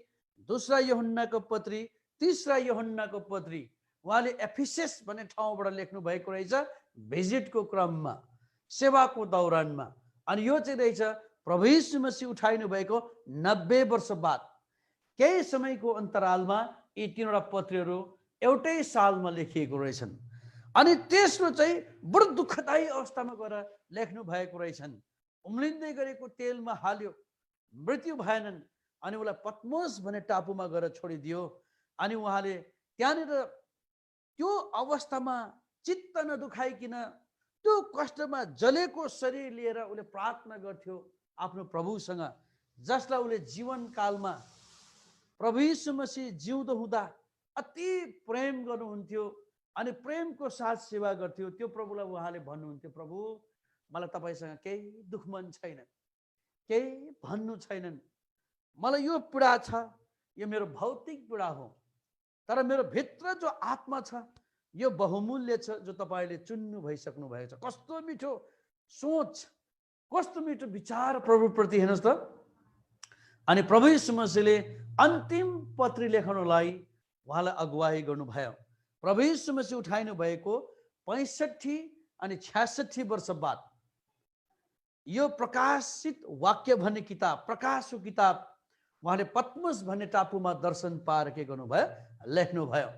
दोस्रा यूहन्नाको पत्री, तीसरा यूहन्नाको पत्री उहाँले एफिसस भन्ने ठाउँबाट लेख्नु भएको रहेछ भिजिटको क्रममा, सेवाको दौरानमा। अनि यो चाहिँ रहेछ प्रभु यीशु मसीह उठाइनु भएको 90 वर्ष बाद केही समयको अन्तरालमा यी 3वटा पत्रीहरू एउटै सालमा लेखिएको रहेछन्। अनि तेस्रो चाहिँ बडो दुःखदायी अवस्थामा गएर लेख्नु भएको रहेछन्। उम्लिँदै गरेको तेलमा हाल्यो, मृत्यु भएनन्, अनि उसलाई पत्मोस भन्ने टापुमा गएर छोडिदियो। अनि उहाँले त्यहाँनिर त्यो अवस्थामा चित्त नदुखाइकन त्यो कष्टमा जलेको शरीर लिएर उसले प्रार्थना गर्थ्यो आफ्नो प्रभुसँग, जसलाई उसले जीवनकालमा प्रभु यीशु मसीह जिउँदो हुँदा अति प्रेम गर्नुहुन्थ्यो अनि प्रेमको साथ सेवा गर्थ्यो। त्यो प्रभुलाई उहाँले भन्नुहुन्थ्यो, प्रभु मलाई तपाईँसँग केही दुःखमन छैन, केही भन्नु छैनन्, मलाई यो पीडा छ, यो मेरो भौतिक पीडा हो, तर मेरो भित्र जो आत्मा छ यो बहुमूल्य छ, जो तपाईँले चुन्नु भइसक्नु भएको छ। कस्तो मिठो सोच, कस्तो मिठो विचार प्रभुप्रति, हेर्नुहोस् त। अनि प्रभु यीशु मसीहले अन्तिम पत्री लेखनलाई उहाँलाई अगुवाई गर्नुभयो। प्रभु यीशु मसीह उठाइनु भएको 65 अनि 66 वर्ष बाद यो प्रकाशित वाक्य भन्ने किताब, प्रकाशको किताब उहाँले पत्मस भन्ने टापुमा दर्शन पाएर के गर्नुभयो, लेख्नुभयो।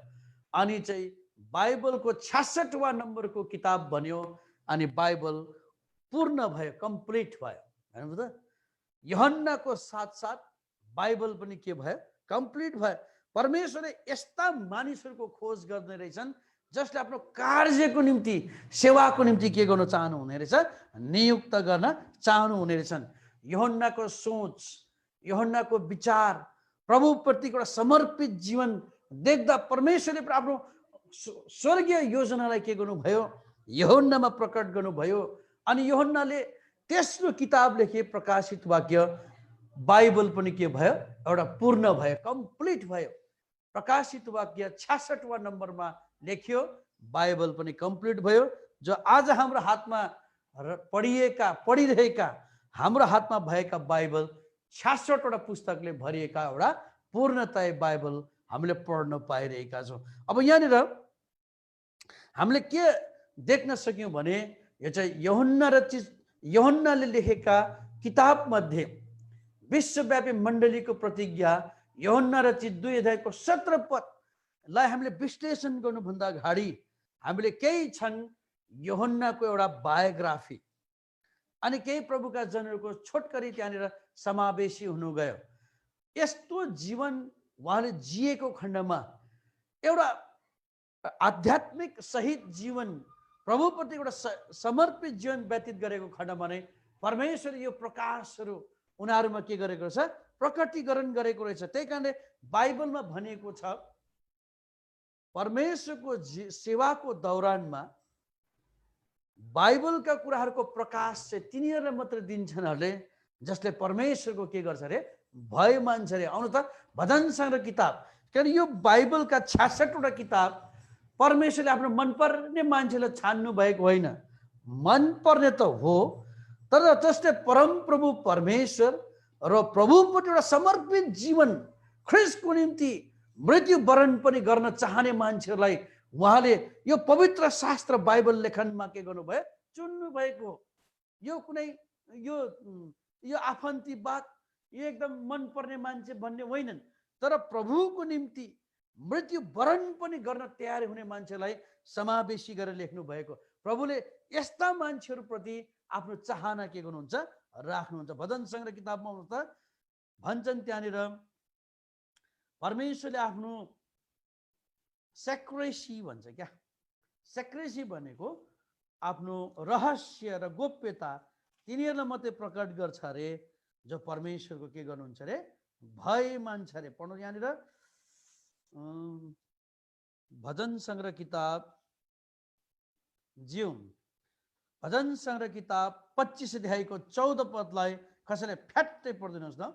अनि चाहिँ बाइबलको 66वां नम्बरको किताब बन्यो अनि बाइबल पूर्ण भयो, कम्प्लिट भयो। हेर्नु त, यूहन्नाको साथसाथ बाइबल पनि के भयो, कम्प्लिट भयो। परमेश्वरले यस्ता मानिसहरूको खोज गर्ने रहेछन् जसले आफ्नो कार्यको निम्ति, सेवाको निम्ति के गर्न चाहनुहुने रहेछ, नियुक्त गर्न चाहनुहुने रहेछन्। यूहन्नाको सोच, यूहन्नाको विचार, प्रभुप्रतिको एउटा समर्पित जीवन देख्दा परमेश्वरले आफ्नो स्वर्गीय योजनालाई के गर्नुभयो, यूहन्नामा प्रकट गर्नुभयो। अनि यूहन्नाले तेस्रो किताब लेखे, प्रकाशित वाक्य, बाइबल पनि के भयो, एउटा पूर्ण भयो, कम्प्लिट भयो। प्रकाशित वाक्य 66वां नम्बरमा लेखियो, बाइबल पनि कम्प्लिट भयो। जो आज हाम्रो हातमा पढिरहेका हाम्रो हातमा भएका बाइबल 66वटा पुस्तकले भरिएका एउटा पूर्णतय बाइबल हामीले पढ्न पाइरहेका छौँ। अब यहाँनिर हामीले के देख्न सक्यौँ भने यो चाहिँ यूहन्नाले लेखेका किताब मध्ये विश्वव्यापी मण्डलीको प्रतिज्ञा यूहन्ना रचित 2 अध्यायको 17 पदलाई हामीले विश्लेषण गर्नुभन्दा अगाडि हामीले केही क्षण यूहन्नाको एउटा बायोग्राफी अनि केही प्रभुका जनहरूको छोटकरी त्यहाँनिर समावेशी हुनु गयो। यस्तो जीवन उहाँले जिएको खण्डमा एउटा आध्यात्मिक सहित जीवन, प्रभुप्रति एउटा समर्पित जीवन व्यतीत गरेको खण्डमा नै परमेश्वर यो प्रकाशहरू उनीहरूमा के गरेको छ, प्रकटीकरण गरेको रहेछ। त्यही कारणले बाइबलमा भनिएको छ परमेश्वरको सेवाको दौरानमा बाइबलका कुराहरूको प्रकाश चाहिँ तिनीहरूले मात्र दिन्छन् हरे जसले परमेश्वरको के गर्छ अरे, भय मान्छ अरे। आउनु त, भजन सङ्ग्रह किताब, किनभने यो बाइबलका 66वटा किताब परमेश्वरले आफ्नो मनपर्ने मान्छेलाई छान्नु भएको होइन, मनपर्ने त हो, तर जसले परमप्रभु परमेश्वर र प्रभुप्रति एउटा समर्पित जीवन, ख्रिस्टको निम्ति मृत्युवरण पनि गर्न चाहने मान्छेहरूलाई उहाँले यो पवित्र शास्त्र बाइबल लेखनमा के गर्नुभयो, चुन्नु भएको। यो कुनै यो आफन्तीवाद, यो एकदम मनपर्ने मान्छे भन्ने होइनन्, तर प्रभुको निम्ति मृत्युवरण पनि गर्न तयार हुने मान्छेलाई समावेशी गरेर लेख्नु भएको। प्रभुले यस्ता मान्छेहरूप्रति आफ्नो चाहना के गर्नुहुन्छ, राख्नुहुन्छ। भजन सङ्ग्रह किताबमा त भन्छन् त्यहाँनिर परमेश्वरले आफ्नो सेक्रेसी भन्छ क्या। सेक्रेसी भनेको आफ्नो रहस्य र गोप्यता तिनीहरूलाई मात्रै प्रकट गर्छ अरे जो परमेश्वरको के गर्नुहुन्छ अरे भय मान्छ अरे। पढ्नु यहाँनिर भजन सङ्ग्रह किताब भजन सङ्ग्रह किताब 25 अध्यायको 14 पदलाई कसैले फ्याट्टै पढिदिनुहोस् न।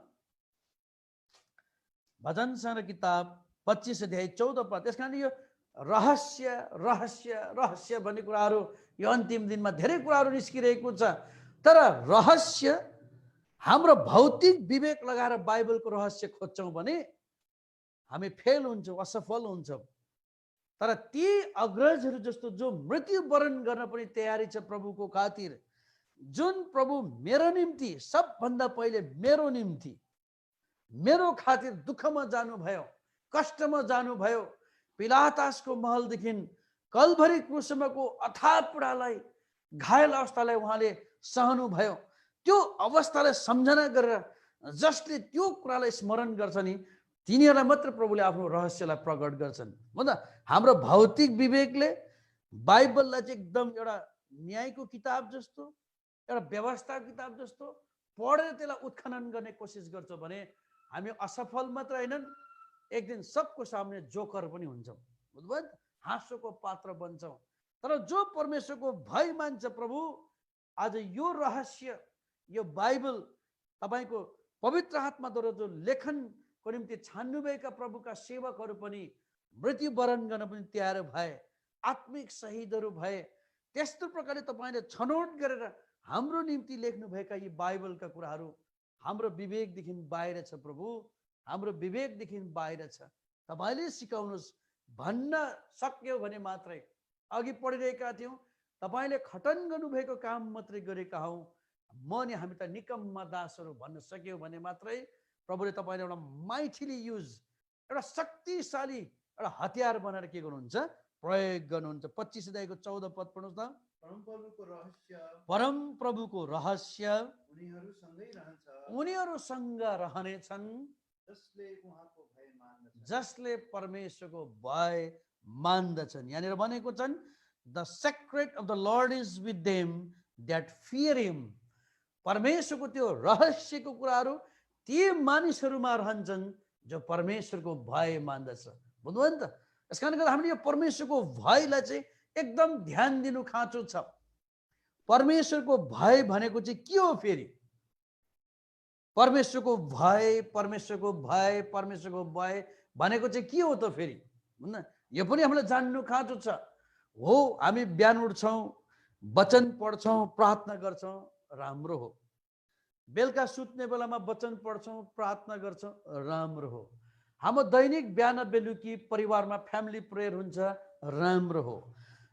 भजन सङ्ग्रह किताब 25 अध्याय 14 पद। त्यस कारण यो रहस्य रहस्य रहस्य भन्ने कुराहरू यो अन्तिम दिनमा धेरै कुराहरू निस्किरहेको छ। तर रहस्य हाम्रो भौतिक विवेक लगाएर बाइबलको रहस्य खोज्छौँ भने हामी फेल हुन्छौँ, असफल हुन्छौँ। तर ती अग्रजहरू जस्तो जो मृत्युवरण गर्न पनि तयारी छ प्रभुको खातिर, जुन प्रभु मेरो निम्ति सबभन्दा पहिले मेरो निम्ति मेरो खातिर दुःखमा जानुभयो, कष्टमा जानुभयो, पिलातासको महलदेखि कलभरी क्रुसमाको अथाह पीडालाई, घायल अवस्थालाई उहाँले सहनुभयो। त्यो अवस्थालाई सम्झना गरेर जसले त्यो कुरालाई स्मरण गर्छ नि तिनीहरूलाई मात्र प्रभुले आफ्नो रहस्यलाई प्रकट गर्छन्। भन्दा हाम्रो भौतिक विवेकले बाइबललाई चाहिँ एकदम एउटा न्यायको किताब जस्तो, एउटा व्यवस्था किताब जस्तो पढेर त्यसलाई उत्खनन गर्ने कोसिस गर्छौँ भने हामी असफल मात्र होइनन्, एक दिन सबको सामने जोकर पनि हुन्छौँ, बुझ्नुभयो? हाँसोको पात्र बन्छौँ। तर जो परमेश्वरको भय मान्छ प्रभु, आज यो रहस्य, यो बाइबल तपाईँको पवित्र आत्माद्वारा जो लेखनको निम्ति छान्नुभएका प्रभुका सेवकहरू पनि मृत्युवरण गर्न पनि तयार भए, आत्मिक शहीदहरू भए। त्यस्तो प्रकारले तपाईँले छनौट गरेर हाम्रो निम्ति लेख्नुभएका यी बाइबलका कुराहरू हाम्रो विवेकदेखि बाहिर छ प्रभु, हाम्रो विवेकदेखि बाहिर छ। तपाईँले सिकाउनुहोस् भन्न सक्यो भने मात्रै। अघि पढिरहेका थियौँ, तपाईँले खटन गर्नुभएको काम मात्रै गरेका हौँ, म नि हामी त निकम्मा दासहरू भन्न सक्यो भने मात्रै प्रभुले तपाईँले एउटा माइथिली युज, एउटा शक्तिशाली एउटा हतियार बनाएर के गर्नुहुन्छ, प्रयोग गर्नुहुन्छ। 25 अध्यायको 14 पद पढ्नुहोस् त। परम प्रभुको रहस्य उनीहरूसँग रहनेछन् जसले परमेश्वरको भय मान्दछन्। यहाँनिर भनेको छन् the secret of the Lord is with them that fear him. परमेश्वरको त्यो रहस्यको कुराहरू ती मानिसहरूमा रहन्छन् जो परमेश्वरको भय मान्दछ। बुझ्नुभयो नि त? यस कारणले गर्दा हामीले यो परमेश्वरको भयलाई चाहिँ एकदम ध्यान दिनु खाँचो छ। परमेश्वरको भय भनेको चाहिँ के हो फेरि? परमेश्वरको भय, परमेश्वरको भय, परमेश्वरको भय भनेको चाहिँ के हो त फेरि? हुन्न, यो पनि हामीलाई जान्नु खाँचो छ। हो, हामी बिहान उठ्छौँ, वचन पढ्छौँ, प्रार्थना गर्छौँ, राम्रो हो। बेलुका सुत्ने बेलामा वचन पढ्छौँ, प्रार्थना गर्छौँ, राम्रो हो। हाम्रो दैनिक बिहान बेलुकी परिवारमा फ्यामिली प्रेयर हुन्छ, राम्रो हो।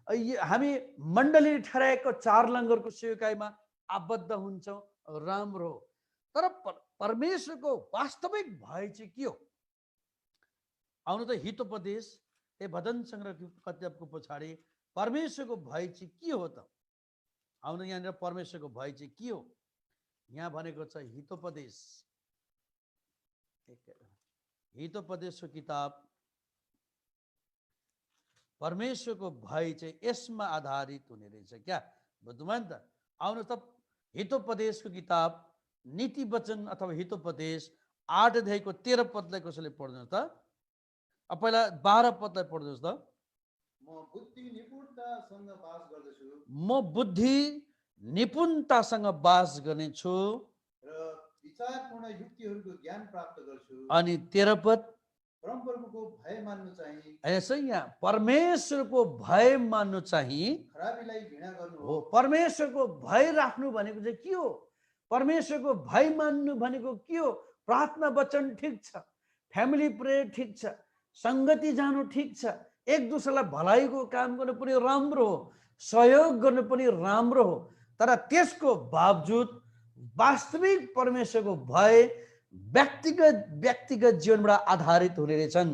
हामी मण्डली ठहराएको 4 लङ्गरको सेवकाईमा आबद्ध हुन्छौँ, राम्रो हो। तर परमेश्वरको वास्तविक भय चाहिँ के हो? आउनु त हितोपदेश ए भजन सङ्ग्रह किताबको पछाडि परमेश्वरको भय चाहिँ के हो त? आउनु यहाँनिर परमेश्वरको भय चाहिँ के हो? यहाँ भनेको छ हितोपदेश, हितोपदेशको किताब। परमेश्वरको भय चाहिँ यसमा आधारित हुने रहेछ क्या, बुझ्नुभयो नि त? आउनु त हितोपदेशको किताब, नीति वचन अथवा हितोपदेश 8 अध्यायको 13 पदलाई कसैले पढ्नुहोस् त। पहिला 12 पदलाई पढ्नुहोस् त। म बुद्धि निपुणतासँग बास गर्नेछु र विचारपूर्ण युक्तिहरूको ज्ञान प्राप्त गर्छु। अनि 13 पद परमप्रभुको भय मान्नु चाहिँ, यसै यहाँ परमेश्वरको भय मान्नु चाहिँ खराबीलाई घृणा गर्नु हो। परमेश्वरको भय राख्नु भनेको चाहिँ के हो? परमेश्वरको भय मान्नु भनेको के हो? प्रार्थना वचन ठिक छ, फ्यामिली प्रेयर ठिक छ, सङ्गति जानु ठिक छ, एक दुसरालाई भलाइको काम गर्नु पनि राम्रो हो, सहयोग गर्नु पनि राम्रो हो। तर त्यसको बावजुद वास्तविक परमेश्वरको भय व्यक्तिगत जीवनबाट आधारित हुने रहेछन्।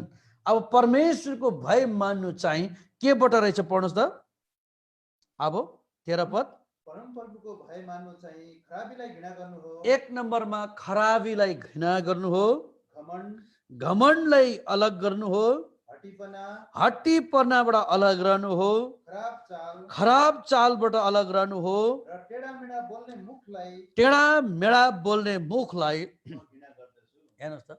अब परमेश्वरको भय मान्नु चाहिँ केबाट रहेछ? पढ्नुहोस् त अब 13 पद। परमप्रभुको भय मान्नु चाहिँ खराबीलाई घृणा गर्नु हो। 1 नम्बरमा खराबीलाई घृणा गर्नु हो, घमण्ड, घमण्डलाई अलग गर्नु हो, हट्टीपना, हट्टीपनाबाट अलग रहनु हो, खराब चाल खराब चालबाट अलग रहनु हो, र टेढामेढा बोल्ने मुखलाई टेढा मेढा बोल्ने मुखलाई म घृणा गर्दछु। हेर्नुहोस् त,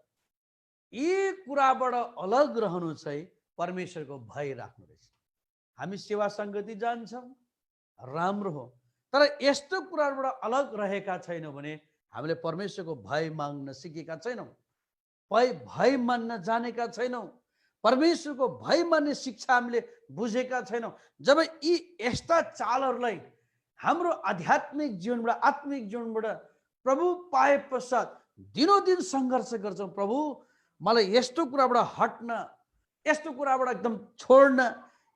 यी कुराबाट अलग रहनु चाहिँ परमेश्वरको भय राख्नु रहेछ। हामी सेवा सङ्गति जान्छौँ, राम्रो हो, तर यस्तो कुराबाट अलग रहेका छैनौँ भने हामीले परमेश्वरको भय माग्न सिकेका छैनौँ, भय मान्न जानेका छैनौँ, परमेश्वरको भय मान्ने शिक्षा हामीले बुझेका छैनौँ। जब यी यस्ता चालहरूलाई हाम्रो आध्यात्मिक जीवनबाट, आत्मिक जीवनबाट प्रभु पाए पश्चात दिनोदिन सङ्घर्ष गर्छौँ, प्रभु मलाई यस्तो कुराबाट हट्न, यस्तो कुराबाट एकदम छोड्न,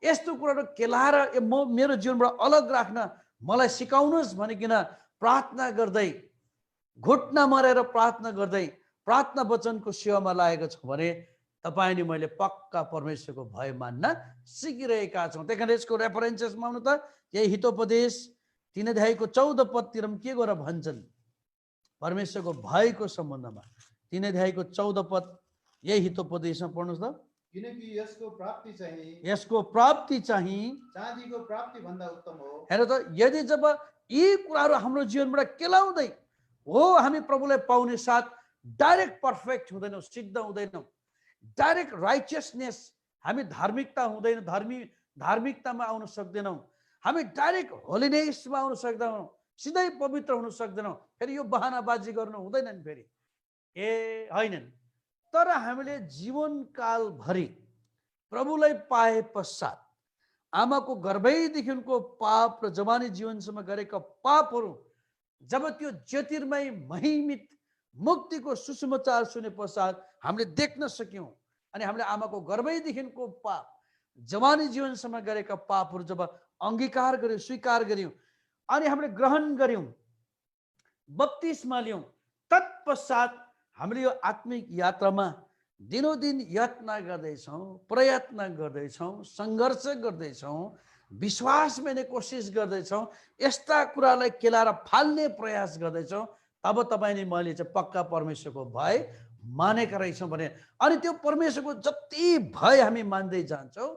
यस्तो कुराबाट केलाएर मेरो जीवनबाट अलग राख्न मलाई सिकाउनुहोस् भनिकन प्रार्थना गर्दै, घुट्ना मरेर प्रार्थना गर्दै प्रार्थना वचनको सेवामा लागेको छ भने तपाईँ अनि मैले पक्का परमेश्वरको भय मान्न सिकिरहेका छौँ। त्यही कारण यसको रेफरेन्सेसमा आउनु त यही हितोपदेश 3 अध्यायको 14 पदतिर के गरेर भन्छन् परमेश्वरको भयको सम्बन्धमा। 3 अध्यायको 14 पद यही हितोपदेशमा पढ्नुहोस् त। किनकि यसको प्राप्ति चाहिँ चाँदीको प्राप्ति भन्दा उत्तम हो। हेर त, यदि जब यी कुराहरू हाम्रो जीवनबाट केलाउँदै हो हामी प्रभुलाई पाउने साथ डाइरेक्ट पर्फेक्ट हुँदैनौँ, सिद्ध हुँदैनौँ, डाइरेक्ट राइचियसनेस, हामी धार्मिकता हुँदैन, धार्मिकतामा आउन सक्दैनौँ, हामी डाइरेक्ट होलिनेसमा आउन सक्दैनौँ, सिधै पवित्र हुन सक्दैनौँ, फेरि यो बहानाबाजी गर्नु हुँदैन फेरि, होइनन्। तर हामीले जीवनकालभरि प्रभुलाई पाए पश्चात आमाको गर्भैदेखिको पाप र जवानी जीवनसम्म गरेका पापहरू जब त्यो ज्योतिर्मय महिमित मुक्तिको सुसमाचार सुने पश्चात हामीले देख्न सक्यौँ, अनि हामीले आमाको गर्भैदेखिको पाप, जवानी जीवनसम्म गरेका पापहरू जब अङ्गीकार गर्यौँ, स्वीकार गर्यौँ, अनि हामीले ग्रहण गर्यौँ, बप्तिस्मा लियौँ, तत्पश्चात हामीले यो आत्मिक यात्रामा दिनोदिन यातना गर्दैछौँ, प्रयत्न गर्दैछौँ, सङ्घर्ष गर्दैछौँ, विश्वास मैंने कोसिस गर्दैछौँ, यस्ता कुरालाई केलाएर फाल्ने प्रयास गर्दैछौँ, तब तपाईँ मैले चाहिँ पक्का परमेश्वरको भय मानेका रहेछौँ भने, अनि त्यो परमेश्वरको जति भय हामी मान्दै जान्छौँ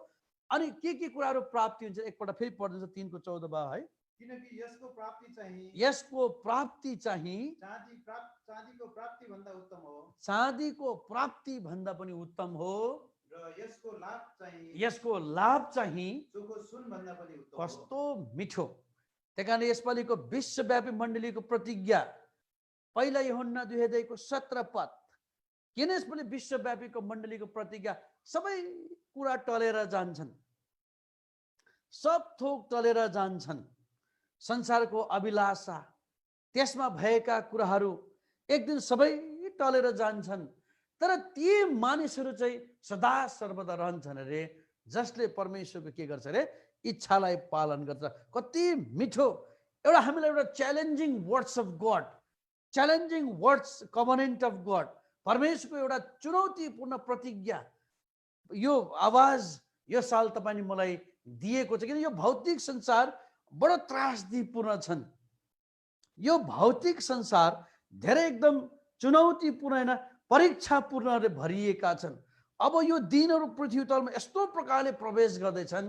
अनि के कुराहरू प्राप्ति हुन्छ। एकपल्ट फेरि पढ्दैछ 3 को 14 है। किनकि यसको प्राप्ति चाहिँ चाँदीको प्राप्ति भन्दा उत्तम हो, चाँदीको प्राप्ति भन्दा पनि उत्तम हो, र यसको लाभ चाहिँ चोखो सुन भन्दा पनि उत्तम हो। कस्तो मिठो। त्यही कारण यसपालिको विश्वव्यापी मण्डलीको प्रतिज्ञा पहिला यूहन्ना 2 अध्यायको 17 पद, किन यसपालि विश्वव्यापीको मण्डलीको प्रतिज्ञा सबै कुरा टलेर जान्छन्, सब थोक टलेर जान्छन्, संसारको अभिलाषा, त्यसमा भएका कुराहरू एक दिन सबै टलेर जान्छन्, तर ती मानिसहरू चाहिँ सदा सर्वदा रहन्छन् अरे जसले परमेश्वरको के गर्छ अरे इच्छालाई पालन गर्छ। कति मिठो एउटा हामीलाई एउटा challenging words of God, challenging words covenant of God, परमेश्वरको एउटा चुनौतीपूर्ण प्रतिज्ञा, यो आवाज यो साल तपाईले मलाई दिएको छ। किन यो भौतिक संसार बडो त्रासदीपूर्ण छन्, यो भौतिक संसार धेरै एकदम चुनौतीपूर्ण हैन परीक्षापूर्णले भरिएका छन्। अब यो दिनहरू पृथ्वी तलमा यस्तो प्रकारले प्रवेश गर्दैछन्,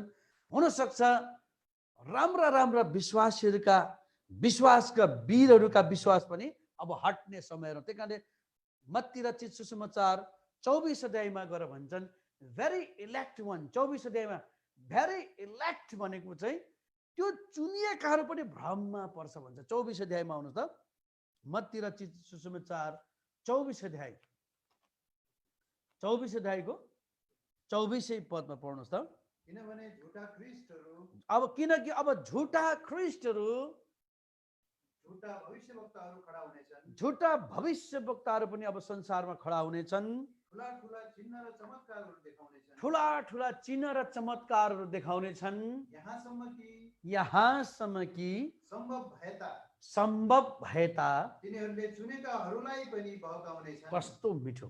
हुन सक्छ राम्रा विश्वासीहरूका विश्वासका वीरहरूका विश्वास पनि अब हट्ने समय हो। त्यही कारणले मत्ती रचित सुसमाचार 24 अध्यायमा गएर भन्छन् भेरी इलेक्ट वान, 24 अध्यायमा भेरी इलेक्ट भनेको चाहिँ त्यो चुनिएकाहरू पनि भ्रममा पर्छ भन्छ। 24 अध्यायमा आउनु त, मत्ती रचित सुसमाचार 24 अध्याय, 24 अध्यायको 24 पदमा पढ्नुहोस् त। किनभने झुटा ख्रीष्टहरू, किनकि अब झुटा ख्रीष्टहरू, झुटा भविष्यवक्ताहरू खडा हुनेछन्, झुटा भविष्यवक्ताहरू पनि अब संसारमा खडा हुनेछन्, ठुला चिन्ह र चमत्कारहरू देखाउनेछन्, यहाँसम्म कि सम्भव भएता तिनीहरूले चुनेकाहरूलाई पनि बहकाउनेछन्। कस्तो मिठो,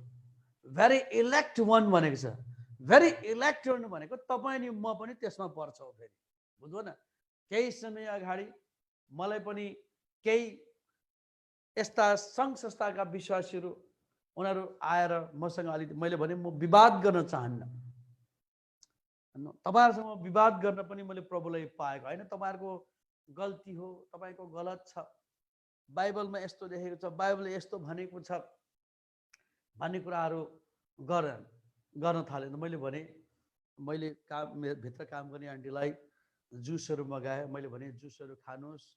भेरी इलेक्ट वान भनेको छ। भेरी इलेक्ट वान भनेको तपाईँ नि म पनि त्यसमा पर्छौँ। फेरि बुझ्नु न, केही समय अगाडि मलाई पनि केही यस्ता सङ्घ संस्थाका विश्वासीहरू उनीहरू आएर मसँग अलि मैले भने म विवाद गर्न चाहन्न, तपाईहरुसँग विवाद गर्न पनि मैले प्रभुलाई पाएको हैन। तपाईहरुको गल्ती हो, तपाईको गलत छ, बाइबलमा यस्तो लेखेको छ, बाइबलले यस्तो भनेको छ भन्ने कुराहरू गर्न थाले। मैले भने मैले भित्र काम गर्ने आन्टीलाई जुसहरू मगाएँ। मैले भने जुसहरू खानुहोस्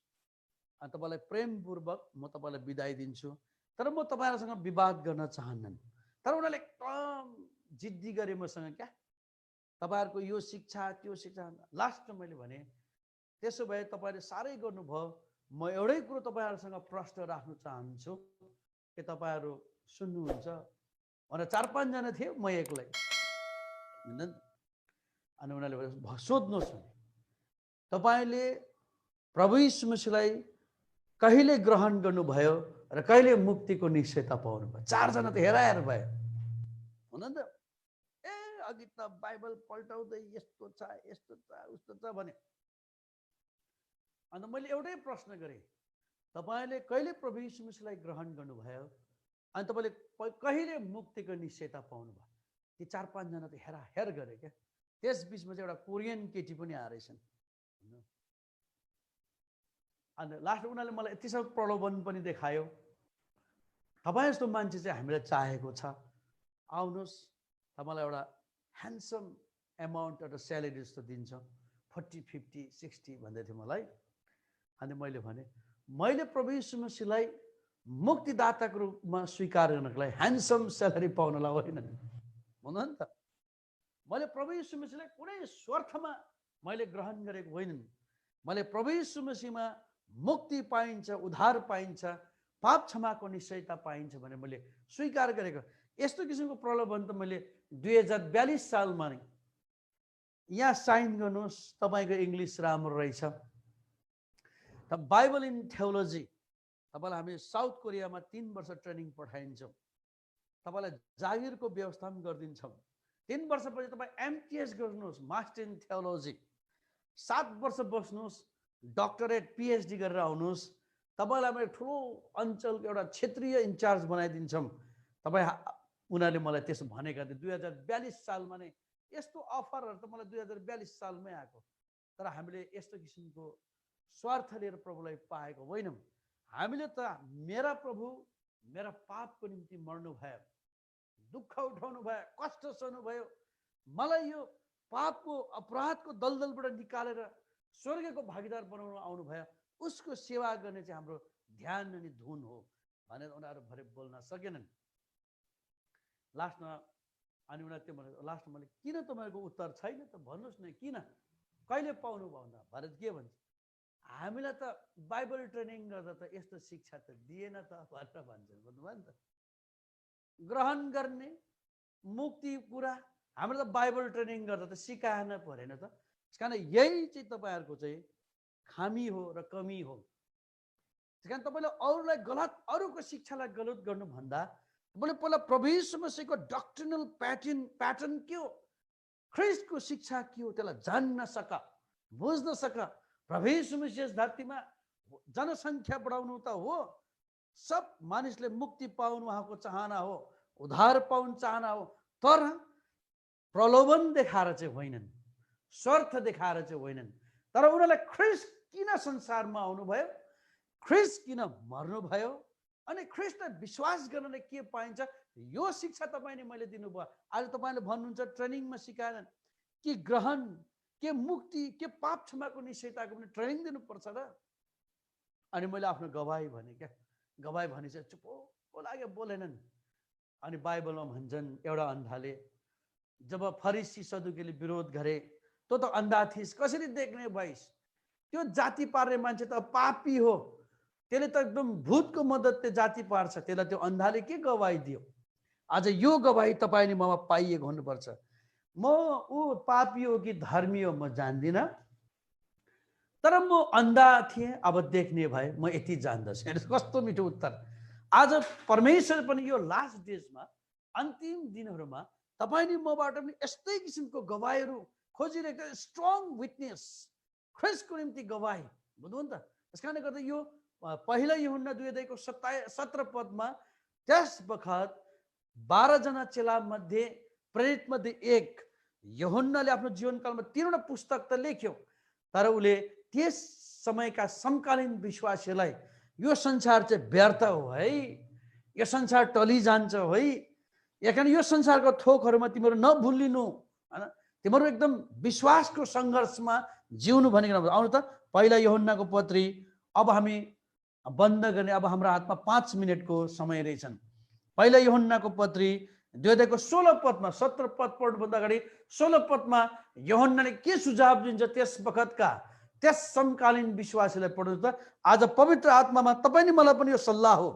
अनि तपाईलाई प्रेमपूर्वक म तपाईलाई बिदाई दिन्छु, तर म तपाईहरुसँग विवाद गर्न चाहन्नन्। तर उनीहरूले एकदम जिद्दी गरे मसँग, क्या तपाईहरुको यो शिक्षा त्यो शिक्षा। लास्टमा मैले भने त्यसो भए तपाईहरुले साह्रै गर्नुभयो, म एउटै कुरो तपाईहरुसँग प्रश्न राख्न चाहन्छु कि तपाईहरु सुन्नुहुन्छ भनेर 4-5 जना थिए, म एक्लै। अनि उनीहरूले सोध्नुहोस् भने तपाईले प्रभु यीशु मसीहलाई कहिले ग्रहण गर्नुभयो र कहिले मुक्तिको निश्चयता पाउनुभयो? 4 जना त हेराएर भयो हुन त। अघि त बाइबल पल्टाउँदै यस्तो छ यस्तो छ उस्तो छ भने। अनि मैले एउटै प्रश्न गरेँ, तपाईले कहिले प्रभु यीशु मसीहलाई ग्रहण गर्नुभयो अनि तपाईले कहिले मुक्तिको निश्चयता पाउनुभयो? ती 4-5 जना त हेर गरे क्या। त्यस बीचमा चाहिँ एउटा कोरियन केटी पनि आएछन्। अनि लास्ट उनीहरूले मलाई यति साह्रो प्रलोभन पनि देखायो, तपाईँ जस्तो मान्छे चाहिँ हामीलाई चाहेको छ, आउनुहोस् तपाईँलाई एउटा ह्यान्डसम एमाउन्ट एउटा स्यालेरी जस्तो दिन्छ, 40, 50, 60 भन्दै थियो मलाई। अनि मैले भने मैले प्रभु यीशु मसीहलाई मुक्तिदाताको रूपमा स्वीकार गर्नको लागि ह्यान्डसम स्यालेरी पाउनलाई होइन हुन नि त। मैले प्रभु यीशु मसीहलाई कुनै स्वार्थमा मैले ग्रहण गरेको होइन। मैले प्रभु यीशु मसीहमा मुक्ति पाइन्छ, उद्धार पाइन्छ, पाप क्षमाको निश्चयता पाइन्छ भने मैले स्वीकार गरेको। यस्तो किसिमको प्रलोभन त मैले 2042 सालमा नै, यहाँ साइन गर्नुहोस् तपाईँको इङ्ग्लिस राम्रो रहेछ, त बाइबल इन थियोलोजी तपाईँलाई हामी साउथ कोरियामा 3 वर्ष ट्रेनिङ पठाइन्छौँ, तपाईँलाई जागिरको व्यवस्था पनि गरिदिन्छौँ। 3 वर्षपछि तपाईँ एमटिएस गर्नुहोस्, मास्टर इन थियोलोजी, 7 वर्ष बस्नुहोस्, डक्टरेट पिएचडी गरेर आउनुहोस्, तपाईँलाई हामी ठुलो अञ्चलको एउटा क्षेत्रीय इन्चार्ज बनाइदिन्छौँ। तपाईँ उनीहरूले मलाई त्यसो भनेका थिए 2042 सालमा नै। यस्तो अफरहरू त मलाई 2042 सालमै आएको। तर हामीले यस्तो किसिमको स्वार्थ लिएर प्रभुलाई पाएको होइनौँ। हामीले त मेरा प्रभु मेरा पापको निम्ति मर्नु भयो, दुःख उठाउनु भयो, कष्ट सहनु भयो, मलाई यो पापको अपराधको दलदलबाट निकालेर स्वर्गको भागीदार बनाउन आउनु भयो, उसको सेवा गर्ने चाहिँ हाम्रो ध्यान अनि धुन हो भनेर उनीहरू भरे बोल्न सकेनन्। लास्टमा अनि उनीहरू त्यो भने लास्टमा मैले किन तपाईँको उत्तर छैन त भन्नुहोस् न, किन कहिले पाउनु भन्दा भरे के भन्छ, हामीलाई त बाइबल ट्रेनिङ गर्दा त यस्तो शिक्षा त दिएन त भनेर भन्छन्। बुझ्नुभयो नि त, ग्रहण गर्ने मुक्ति कुरा हाम्रो त बाइबल ट्रेनिङ गर्दा त सिकाएन परेन त। त्यस कारण यही चाहिँ तपाईँहरूको चाहिँ खामी हो र कमी हो। त्यस कारण तपाईँले अरूलाई गलत, अरूको शिक्षालाई गलत गर्नुभन्दा तपाईँले पहिला प्रभु यीशु मसीहको डक्ट्रिनल प्याटर्न के हो, ख्रिस्टको शिक्षा के हो, त्यसलाई जान्न सक, बुझ्न सक। प्रभु यीशु मसीह धरतीमा जनसङ्ख्या बढाउनु त हो, सब मानिसले मुक्ति पाउनु उहाँको चाहना हो, उद्धार पाउनु चाहना हो, तर प्रलोभन देखाएर चाहिँ होइनन्, स्वार्थ देखाएर चाहिँ होइनन्। तर उनीहरूलाई ख्रिस्ट किन संसारमा आउनुभयो, ख्रिस्ट किन मर्नुभयो अनि ख्रिस्टलाई विश्वास गर्नले के पाइन्छ, यो शिक्षा तपाईँले मैले दिनुभयो। आज तपाईँले भन्नुहुन्छ ट्रेनिङमा सिकाएनन् कि ग्रहण के मुक्ति के पाप क्षमाको निश्चयताको पनि ट्रेनिङ दिनुपर्छ र। अनि मैले आफ्नो गवाही भने क्या, गवाही भने चाहिँ चुप लाग्यो, बोलेनन्। अनि बाइबलमा भन्छन् एउटा अन्धाले जब फरिसी सदुकीले विरोध गरे, तँ त अन्धा थिइस्, कसरी देख्ने भइस्, त्यो जाति पार्ने मान्छे त पापी हो, त्यसले त एकदम भूतको मद्दतले जाति पार्छ, त्यसलाई त्यो अन्धाले के गवाही दियो। आज यो गवाही तपाईँले ममा पाइएको हुनुपर्छ। म ऊ पापी हो कि धर्मी हो म जान्दिनँ, तर म अन्धा थिएँ, अब देख्ने भए म यति जान्दछु। कस्तो मिठो उत्तर। आज परमेश्वर पनि यो लास्ट डेजमा, अन्तिम दिनहरूमा तपाईँले मबाट पनि यस्तै किसिमको गवाहीहरू खोजिरहेको, स्ट्रङ विटनेस, ख्रिस्टको निम्ति गवाही। बुझ्नु नि त। त्यस कारणले गर्दा यो पहिला यूहन्ना 2:17 त्यस बखत 12 जना चेला मध्ये, प्रेरित मध्ये एक यूहन्नाले आफ्नो जीवनकालमा 3वटा पुस्तक त लेख्यो, तर उसले त्यस समयका समकालीन विश्वासीलाई यो संसार चाहिँ व्यर्थ हो है, यो संसार टलिजान्छ है, याकन यो संसारको थोकहरूमा तिमीहरू नभुलिनु हैन, तिमीहरू एकदम विश्वासको सङ्घर्षमा जिउनु भनेको आउनु त। पहिला यूहन्नाको पत्री, अब हामी बन्द गर्ने, अब हाम्रो हातमा 5 मिनटको समय रहेछन्। पहिला यूहन्नाको पत्री 2 अध्यायको 16 पदमा, 17 पद पढ्नुभन्दा अगाडि 16 पदमा यूहन्नाले के सुझाव दिन्छ त्यस बखतका त्यस समकालीन विश्वासीलाई पढ्नु त। आज पवित्र आत्मामा तपाईँ नि मलाई पनि यो सल्लाह हो,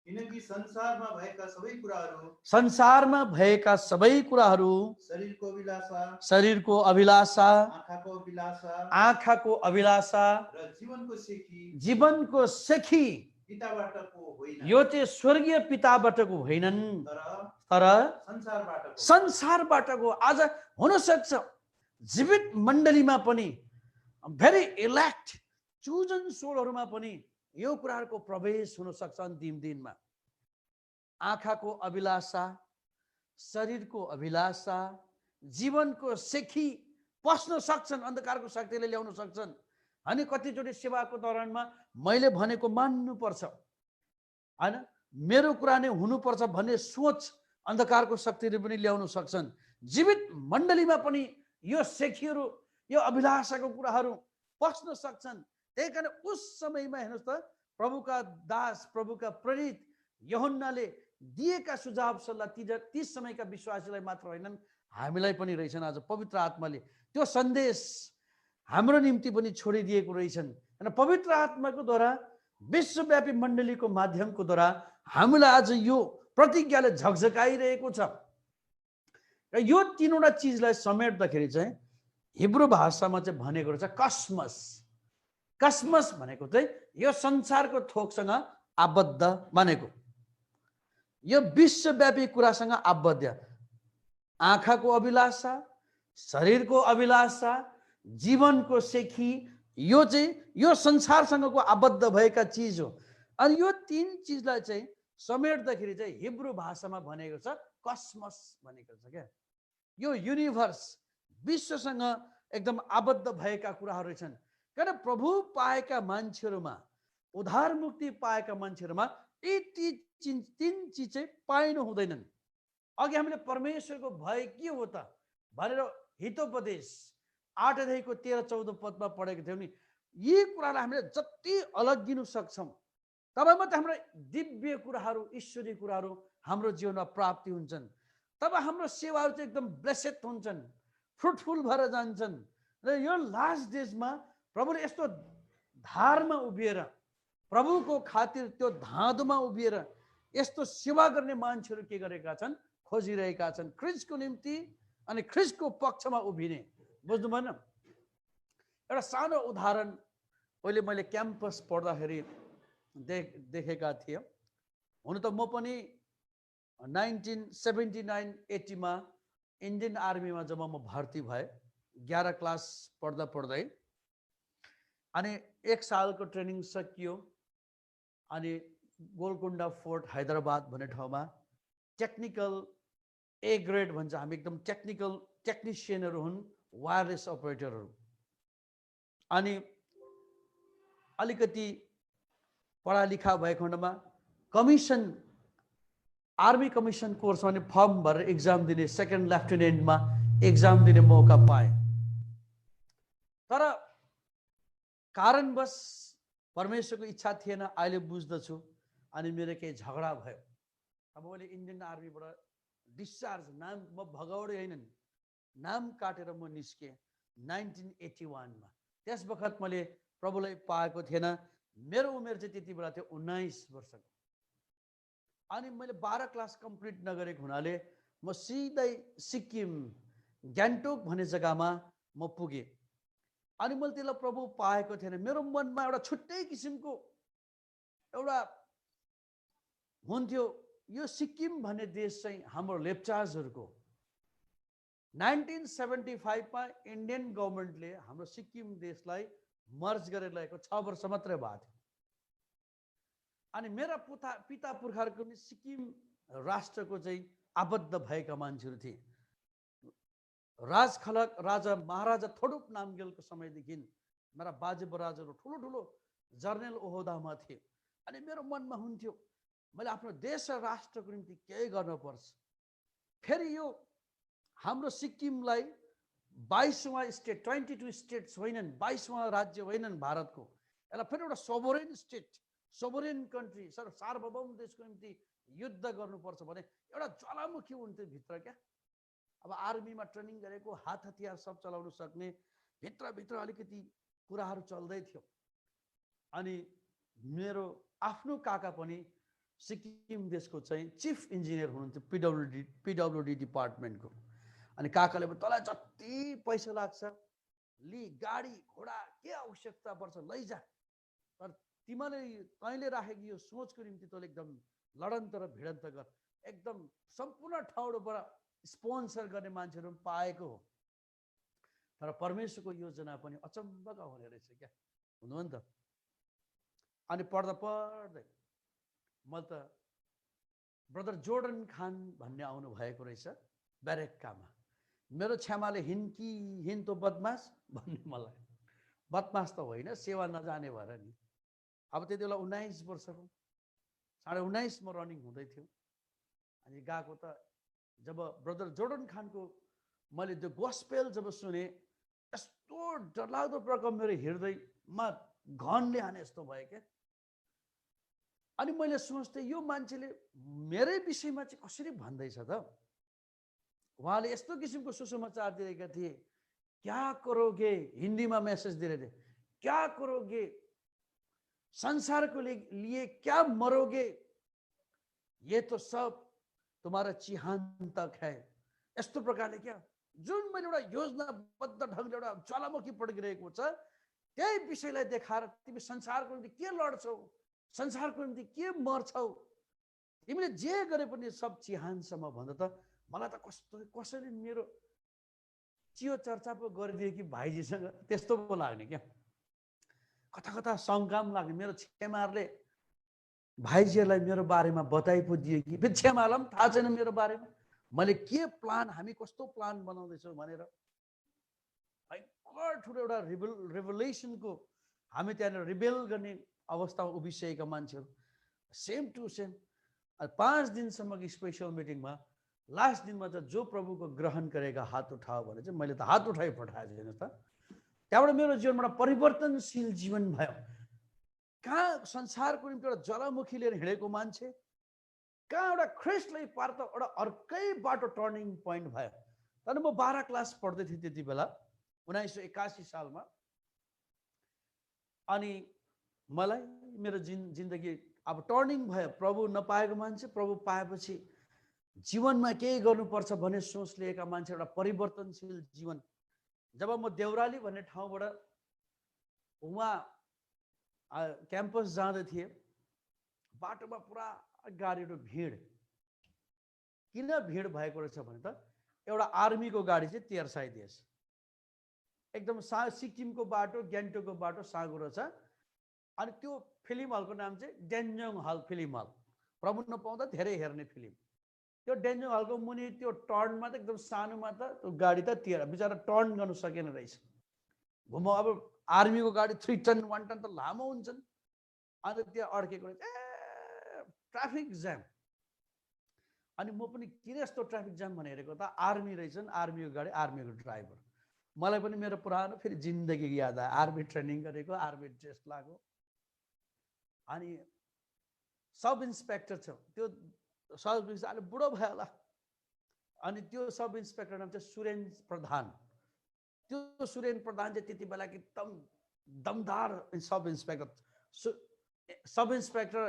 किनकि संसारमा भएका सबै कुराहरू, संसारमा भएका सबै कुराहरू, शरीरको अभिलाषा, शरीरको अभिलाषा, आँखाको अभिलाषा आँखाको अभिलाषा र जीवनको सेखी जीवनको सेखी पिताबाटको होइन, यो चाहिँ स्वर्गीय पिताबाटको होइनन्, तर संसारबाटको। संसारबाटको। आज हुनसक्छ जीवित मण्डलीमा पनि, भेरी इलेक्ट चुजन सोलहरूमा पनि यो कुराहरूको प्रवेश हुन सक्छ अन्तिम दिनमा। आँखाको अभिलाषा, शरीरको अभिलाषा, जीवनको सेखी पस्न सक्छन्, अन्धकारको शक्तिले ल्याउन सक्छन्। अनि कतिचोटि सेवाको दौरानमा मैले भनेको मान्नुपर्छ हैन, मेरो कुरा नै हुनुपर्छ भन्ने सोच अन्धकारको शक्तिले पनि ल्याउन सक्छन्। जीवित मण्डलीमा पनि यो सेखीहरू, यो अभिलाषाको कुराहरू पस्न सक्छन्। त्यही कारण उस समयमा हेर्नुहोस् त, प्रभुका दास, प्रभुका प्रेरित यूहन्नाले दिएका सुझाव सल्लाह ती समयका विश्वासीलाई मात्र होइनन्, हामीलाई पनि रहेछन्। आज पवित्र आत्माले त्यो सन्देश हाम्रो निम्ति पनि छोडिदिएको रहेछन्। र पवित्र आत्माको द्वारा, विश्वव्यापी मण्डलीको माध्यमको द्वारा हामीलाई आज यो प्रतिज्ञाले झकझकाइरहेको छ। र यो 3वटा चिजलाई समेट्दाखेरि चाहिँ हिब्रू भाषामा चाहिँ भनेको रहेछ कसमस। कसमस भनेको चाहिँ यो संसारको थोकसँग आबद्ध भनेको, यो विश्वव्यापी कुरासँग आबद्ध। आँखाको अभिलाषा, शरीरको अभिलाषा, जीवनको सेखी, यो चाहिँ यो संसारसँगको आबद्ध भएका चिज हो। अनि यो 3 चिजलाई चाहिँ समेट्दाखेरि चाहिँ हिब्रू भाषामा भनेको छ कसमस भनेको छ क्या। यो युनिभर्स, विश्वसँग एकदम आबद्ध भएका कुराहरू छन्। किन प्रभु पाएका मान्छेहरूमा, उद्धार मुक्ति पाएका मान्छेहरूमा यी 3 चिज चाहिँ पाइनु हुँदैनन्। अघि हामीले परमेश्वरको भय के हो त भनेर हितोपदेश 8 अध्यायको 13-14 पदमा पढेको थियौँ नि। यी कुरालाई हामीले जति अलग दिनु सक्छौँ, तब मात्रै हाम्रो दिव्य कुराहरू, ईश्वरीय कुराहरू हाम्रो जीवनमा प्राप्ति हुन्छन्। तब हाम्रो सेवाहरू चाहिँ एकदम ब्लेसेड हुन्छन्, फ्रुटफुल भएर जान्छन्। र यो लास्ट डेजमा प्रभुले यस्तो धारमा उभिएर, प्रभुको खातिर त्यो धाँधोमा उभिएर यस्तो सेवा गर्ने मान्छेहरू के गरेका छन्, खोजिरहेका छन् ख्रिस्टको निम्ति अनि ख्रिस्टको पक्षमा उभिने। बुझ्नु भएन? एउटा सानो उदाहरण अहिले मैले क्याम्पस पढ्दाखेरि देखेका थिएँ। हुन त म पनि 1979-80 मा इन्डियन आर्मीमा जब म भर्ती भएँ, 11 क्लास पढ्दा पढ्दै, अनि 1 सालको ट्रेनिङ सकियो। अनि गोलकुण्डा फोर्ट हैदराबाद भन्ने ठाउँमा टेक्निकल ए ग्रेड भन्छ, हामी एकदम टेक्निसियनहरू हुन्, वायरलेस अपरेटरहरू। अनि अलिकति पढालिखा भएको खण्डमा कमिसन, आर्मी कमिसन कोर्समा नि फर्म भरेर एक्जाम दिने, सेकेन्ड लेफ्टिनेन्टमा एक्जाम दिने मौका पाएँ। तर कारणवश परमेश्वरको इच्छा थिएन, अहिले बुझ्दछु। अनि मेरो केही झगडा भयो। अब मैले इन्डियन आर्मीबाट डिस्चार्ज, नाम म भगाउँदै होइन, नाम काटेर म निस्केँ 1981 मा। त्यस बखत मैले प्रभुलाई पाएको थिएन। मेरो उमेर चाहिँ त्यति बेला थियो 19 वर्षको। अनि मैले 12 क्लास कम्प्लिट नगरेको हुनाले म सिधै सिक्किम ग्यान्टोक भन्ने जग्गामा म पुगेँ। अनि मैले त्यसलाई प्रभु पाएको थिएन। मेरो मनमा एउटा छुट्टै किसिमको एउटा हुन्थ्यो, यो सिक्किम भन्ने देश चाहिँ हाम्रो लेप्चाजहरूको। 1975 मा इन्डियन गभर्मेन्टले हाम्रो सिक्किम देशलाई मर्ज गरेर ल्याएको 6 वर्ष मात्रै भएको थियो। अनि मेरा पिता पुर्खाहरूको पनि सिक्किम राष्ट्रको चाहिँ आबद्ध भएका मान्छेहरू थिए। राजखलक राजा महाराजा थोडुप नामगेलको समयदेखि मेरा बाजे बराजहरू ठुलो ठुलो जर्नल ओहदामा थिए। अनि मेरो मनमा हुन्थ्यो मैले आफ्नो देश र राष्ट्रको निम्ति केही गर्नुपर्छ। फेरि यो हाम्रो सिक्किमलाई 22वां स्टेट, 22 स्टेट्स होइनन्, 22वां राज्य होइनन् भारतको, यसलाई फेरि एउटा सोभरेन स्टेट, सोभरेन कन्ट्री, सार्वभौम देशको निम्ति युद्ध गर्नुपर्छ भने एउटा ज्वालामुखी हुन्थ्यो भित्र क्या। अब आर्मीमा ट्रेनिङ गरेको, हात हतियार सब चलाउन सक्ने, भित्रभित्र अलिकति कुराहरू चल्दै थियो। अनि मेरो आफ्नो काका पनि सिक्किम देशको चाहिँ चिफ इन्जिनियर हुनुहुन्थ्यो पिडब्ल्युडी डिपार्टमेन्टको। अनि काकाले पनि तँलाई जति पैसा लाग्छ लि, गाडी घोडा के आवश्यकता पर्छ लैजा, तर तैँले राखेको यो सोचको निम्ति तँले एकदम लडन्त र भिडन्त गर। एकदम सम्पूर्ण ठाउँबाट स्पोन्सर गर्ने मान्छेहरू पनि पाएको हो। तर परमेश्वरको योजना पनि अचम्मका हुने रहेछ क्या, हुनु नि त। अनि पढ्दा पढ्दै मैले त ब्रदर जोर्डन खान भन्ने आउनु भएको रहेछ ब्यारेक्कामा। मेरो छ्यामाले हिन तो बदमास भन्ने मलाई। बदमास त होइन, सेवा नजाने भएर नि। अब त्यति बेला 19 वर्षको, 19.5 म रनिङ हुँदै थियो। अनि गएको त जब ब्रदर जोर्डन खानको मैले त्यो गोस्पेल जब सुने, यस्तो डरलाग्दो प्रकार मेरो हृदयमा घनले हाने जस्तो भयो क्या। अनि मैले सोच्थेँ यो मान्छेले मेरै विषयमा चाहिँ कसरी भन्दैछ त। उहाँले यस्तो किसिमको सुसमाचार दिएका थिए, क्या करोगे, हिन्दीमा मेसेज दिएर क्या करोगे, संसार को लिए क्या मरोगे, ये तो सब तुम्हारा चिहान तक है। यस्तो प्रकारले क्या, जुन मैले एउटा योजनाबद्ध ढङ्गले एउटा ज्वालामुखी पड्किरहेको छ त्यही विषयलाई देखाएर तिमी संसारको निम्ति के लड्छौ, संसारको निम्ति के मर्छौ, तिमीले जे गरे पनि सब चिहानसम्म भन्दा त मलाई त कसरी मेरो चियो चर्चा पो गरिदियो कि भाइजीसँग, त्यस्तो पो लाग्ने क्या। कता कता शङ्काम लाग्ने। मेरो छेमारले भाइजीहरूलाई मेरो बारेमा बताइ पो दियो कि, फेरि छेमालाई पनि थाहा छैन मेरो बारेमा मैले के प्लान, हामी कस्तो प्लान बनाउँदैछौँ भनेर। भयङ्कर ठुलो एउटा रेभुलेसनको हामी त्यहाँनिर रिबेल गर्ने अवस्थामा उभिसकेका मान्छेहरू, सेम टु सेम। 5 दिनसम्मको स्पेसल मिटिङमा लास्ट दिनमा चाहिँ जो प्रभुको ग्रहण गरेका हात उठाओ भने चाहिँ मैले त हात उठाइ पठाएँ हेर्नुहोस् त। त्यहाँबाट मेरो जीवनबाट परिवर्तनशील जीवन भयो। कहाँ संसारको निम्ति एउटा ज्वालामुखी लिएर हिँडेको मान्छे, कहाँ एउटा ख्रिस्टलाई पार त एउटा अर्कै बाटो टर्निङ पोइन्ट भयो। तर म 12 क्लास पढ्दै थिएँ त्यति बेला 1981 सालमा। अनि मलाई मेरो जिन्दगी अब टर्निङ भयो। प्रभु नपाएको मान्छे प्रभु पाएपछि जीवनमा केही गर्नुपर्छ भन्ने सोच लिएका मान्छे, एउटा परिवर्तनशील जीवन। जब म देउराली भन्ने ठाउँबाट उहाँ क्याम्पस जाँदै थिएँ, बाटोमा पुरा गाडीको भिड। किन भिड भएको रहेछ भने त एउटा आर्मीको गाडी चाहिँ तेर्साइदिएछ। एकदम सिक्किमको बाटो, ग्यान्टोकको बाटो साँगो रहेछ। अनि त्यो फिल्म हलको नाम चाहिँ डेन्जोङ हल फिल्म हल। प्रभु नपाउँदा धेरै हेर्ने फिल्म। त्यो डेन्जोङ हलको मुनि त्यो टर्नमा त एकदम सानोमा त त्यो गाडी त बिचरा टर्न गर्नु सकेन रहेछ। घुम अब आर्मीको गाडी 3 टन 1 टन त लामो हुन्छन्। अन्त त्यहाँ अड्केको रहेछ, ट्राफिक जाम। अनि म पनि किन यस्तो ट्राफिक जाम भनेर हेरेको त आर्मी रहेछन्, आर्मीको गाडी, आर्मीको ड्राइभर। मलाई पनि मेरो पुरानो फेरि जिन्दगी याद आयो। आर्मी ट्रेनिङ गरेको, आर्मी ड्रेस लगाएको। अनि सब इन्सपेक्टर छ, त्यो सब इन्सपेक्टर अहिले बुढो भयो होला। अनि त्यो सब इन्सपेक्टर नाम चाहिँ सुरेन प्रधान। त्यो सुरेन प्रधान चाहिँ त्यति बेला एकदम दमदार सब इन्सपेक्टर। सब इन्सपेक्टर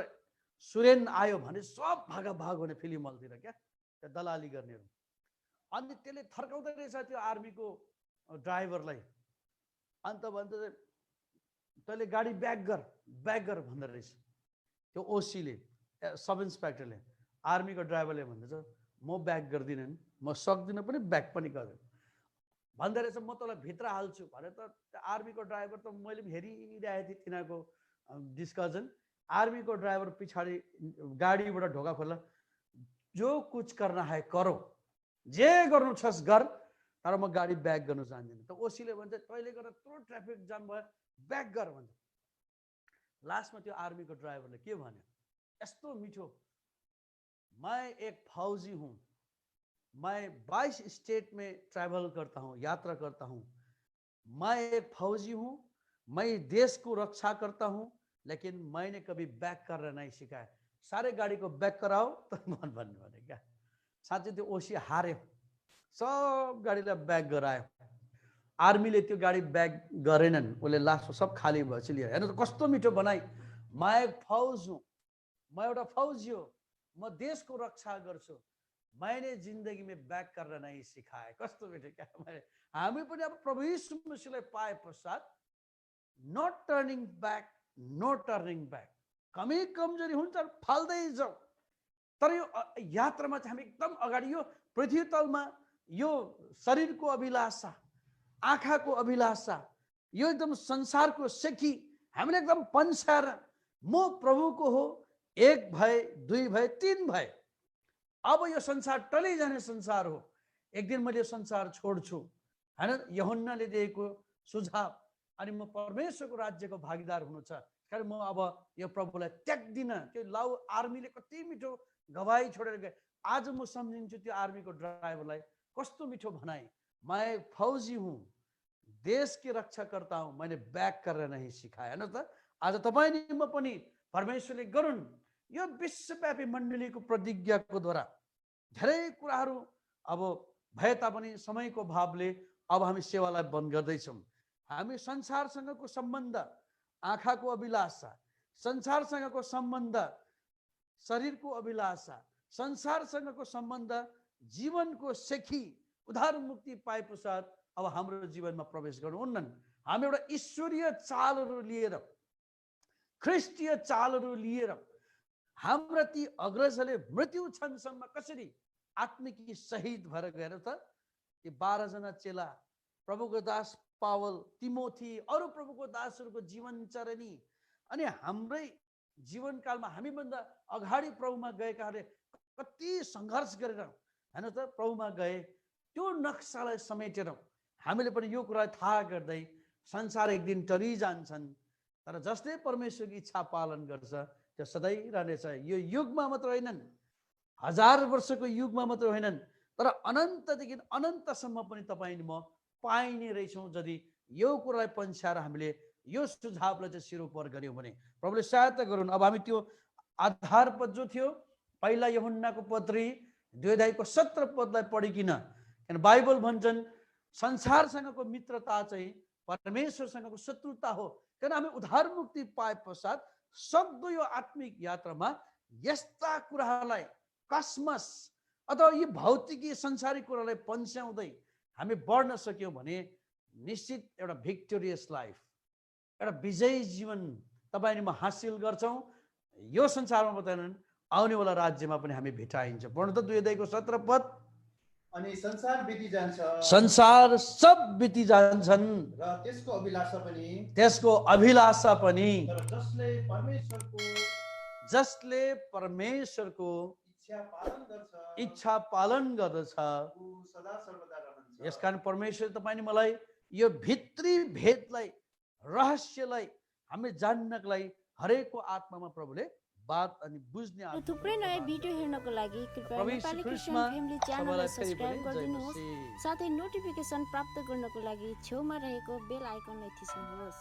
सुरेन आयो भने सब भाग हुने फिल्म हलतिर क्या, त्यो दलाली गर्नेहरू। अनि त्यसले थर्काउँदै रहेछ त्यो आर्मीको ड्राइभरलाई। अन्त भन्छ तैँले गाडी ब्याक गर भन्दो रहेछ त्यो ओसीले, सब इन्सपेक्टरले। आर्मीको ड्राइभरले भन्दछ म ब्याक गर्दिनँ नि, म सक्दिनँ पनि ब्याक पनि गर्दिनँ भन्दो रहेछ। म तँलाई भित्र हाल्छु भने त आर्मीको ड्राइभर त मैले पनि हेरिरहेको थिएँ तिनीहरूको डिस्कसन। आर्मीको ड्राइभर पछाडि गाडीबाट ढोका खोल्ला, जो कुछ करना है करो, जे गर्नु छस् गर, तर म गाडी ब्याक गर्नु चाहदिनँ। त ओसीले भन्छ तैँले गरेर यत्रो ट्राफिक जाम भयो, ब्याक गर भन्छ। लास्टमा त्यो आर्मीको ड्राइभरले के भन्यो, यस्तो मिठो, मैं एक फौजी हूँ, मैं 22 स्टेट में ट्रैवल करता हूँ, यात्रा करता हूँ, मैं एक फौजी हूँ, मैं देश को रक्षा करता हूँ, लेकिन मैंने कभी बैक करना नहीं सिकाया। सारे गाड़ी को बैक कराओ तो मन भन्नु भने क्या। साँच्चै त्यो ओसी हार्यो, सब गाडीलाई ब्याक गरायो। आर्मीले त्यो गाडी ब्याक गरेनन्, उसले लास्टमा सब खाली भएपछि लिएर। हेर्नु त कस्तो मिठो बनाई, म एक फौज हुँ, म एउटा फौजी हो, म देशको रक्षा गर्छु, मैंने जिन्दगी में बैक करना नहीं सिकाए। कस्तो मिठो क्या। हामी पनि अब प्रभु यीशु मसीहलाई पाए पश्चात not turning back, no turning back. कमी कमजोरी हुन्छ फाल्दै जाऊ, तर यो यात्रामा चाहिँ हामी एकदम अगाडि, यो पृथ्वी तलमा यो शरीरको अभिलाषा, आँखाको अभिलाषा, यो एकदम संसारको सेकी हामीले एकदम पन्छाएर म प्रभुको हो, एक भए, दुई भए, तीन भए, अब यो संसार टलिजाने संसार हो, एक दिन मैले संसार छोड्छु हैन। यूहन्नाले दिएको सुझाव, अनि म परमेश्वरको राज्यको भागीदार हुनु छ, कारण म अब यो प्रभुलाई त्याग्दिन। त्यो लाउ आर्मीले कति मिठो गवाही छोडेर गए। आज म सम्झिन्छु त्यो आर्मीको ड्राइभरलाई, कस्तो मिठो भनाई, मैं फौजी हूँ, देश की रक्षा करता हूँ, मैंने बैक करना नहीं सिकाया। हैन त आज तपाईँ नि म पनि परमेश्वरले गरून् यो विश्वव्यापी मण्डलीको प्रतिज्ञाको द्वारा धेरै कुराहरू अब भए तापनि समयको भावले अब हामी सेवालाई बन्द गर्दैछौँ। हामी संसारसँगको सम्बन्ध, आँखाको अभिलाषा, संसारसँगको सम्बन्ध, शरीरको अभिलाषा, संसारसँगको सम्बन्ध, जीवनको सेखी, उद्धार मुक्ति पाए पश्चात अब हाम्रो जीवनमा प्रवेश गर्नुहुन्न। हामी एउटा ईश्वरीय चालहरू लिएर, ख्रिस्टीय चालहरू लिएर हाम्रा ती अग्रजले मृत्यु क्षणसम्म कसरी आत्मिक शहीद भएर गएर त ती 12 जना चेला, प्रभुको दास पावल, तिमोथी, अरू प्रभुको दासहरूको जीवनचरणी, अनि हाम्रै जीवनकालमा हामीभन्दा अगाडि प्रभुमा गएकाहरूले कति सङ्घर्ष गरेर हैन त प्रभुमा गए। त्यो नक्सालाई समेटेर हामीले पनि यो कुरा थाहा गर्दै संसार एक दिन टरिजान्छन्, तर जसले परमेश्वरको इच्छा पालन गर्छ त्यो सधैँ रहनेछ। यो युगमा मात्र होइनन्, 1000 वर्षको युगमा मात्र होइनन्, तर अनन्तदेखि अनन्तसम्म पनि तपाईँ म पाइने रहेछौँ यदि यो कुरालाई पन्छाएर हामीले यो सुझावलाई चाहिँ सिरोपर गर्यौँ भने। प्रभुले सहायता गरून्। अब हामी त्यो आधार पद जो थियो पहिला यूहन्नाको पत्री 2:17 पढिकिन, किन बाइबल भन्छन् संसारसँगको मित्रता चाहिँ परमेश्वरसँगको शत्रुता हो। किन हामी उद्धार मुक्ति पाए पश्चात सक्दो यो आत्मिक यात्रामा यस्ता कुराहरूलाई, कस्मस अथवा यी भौतिकी संसारिक कुरालाई पन्छ्याउँदै हामी बढ्न सक्यौँ भने निश्चित एउटा भिक्टोरियस लाइफ, एउटा विजयी जीवन तपाईँ म हासिल गर्छौँ। यो संसारमा बताएनन्, आउनेवाला राज्यमा पनि हामी भेटाइन्छ। पढ्नु त 2:17 अनि संसार बिति जान्छ, संसार सब बिति जान्छन् र त्यसको अभिलाषा पनि, त्यसको अभिलाषा पनि, तर जसले परमेश्वरको इच्छा पालन गर्दछ ऊ सदा सर्वदा रहन्छ। यसकारण परमेश्वर तपाईँ मलाई यो भित्री भेदलाई, रहस्यलाई हामी जान्नको लागि हरेकको आत्मामा प्रभुले बात अनि बुझ्ने आत्मा। थुप्रै नयाँ भिडियो हेर्नको लागि कृपया नेपाली क्रिस्चियन फ्यामिली च्यानललाई सब्स्क्राइब गरिदिनुहोस्, साथै नोटिफिकेसन प्राप्त गर्नको लागि छेउमा रहेको बेल आइकनलाई थिच्नुहोस्।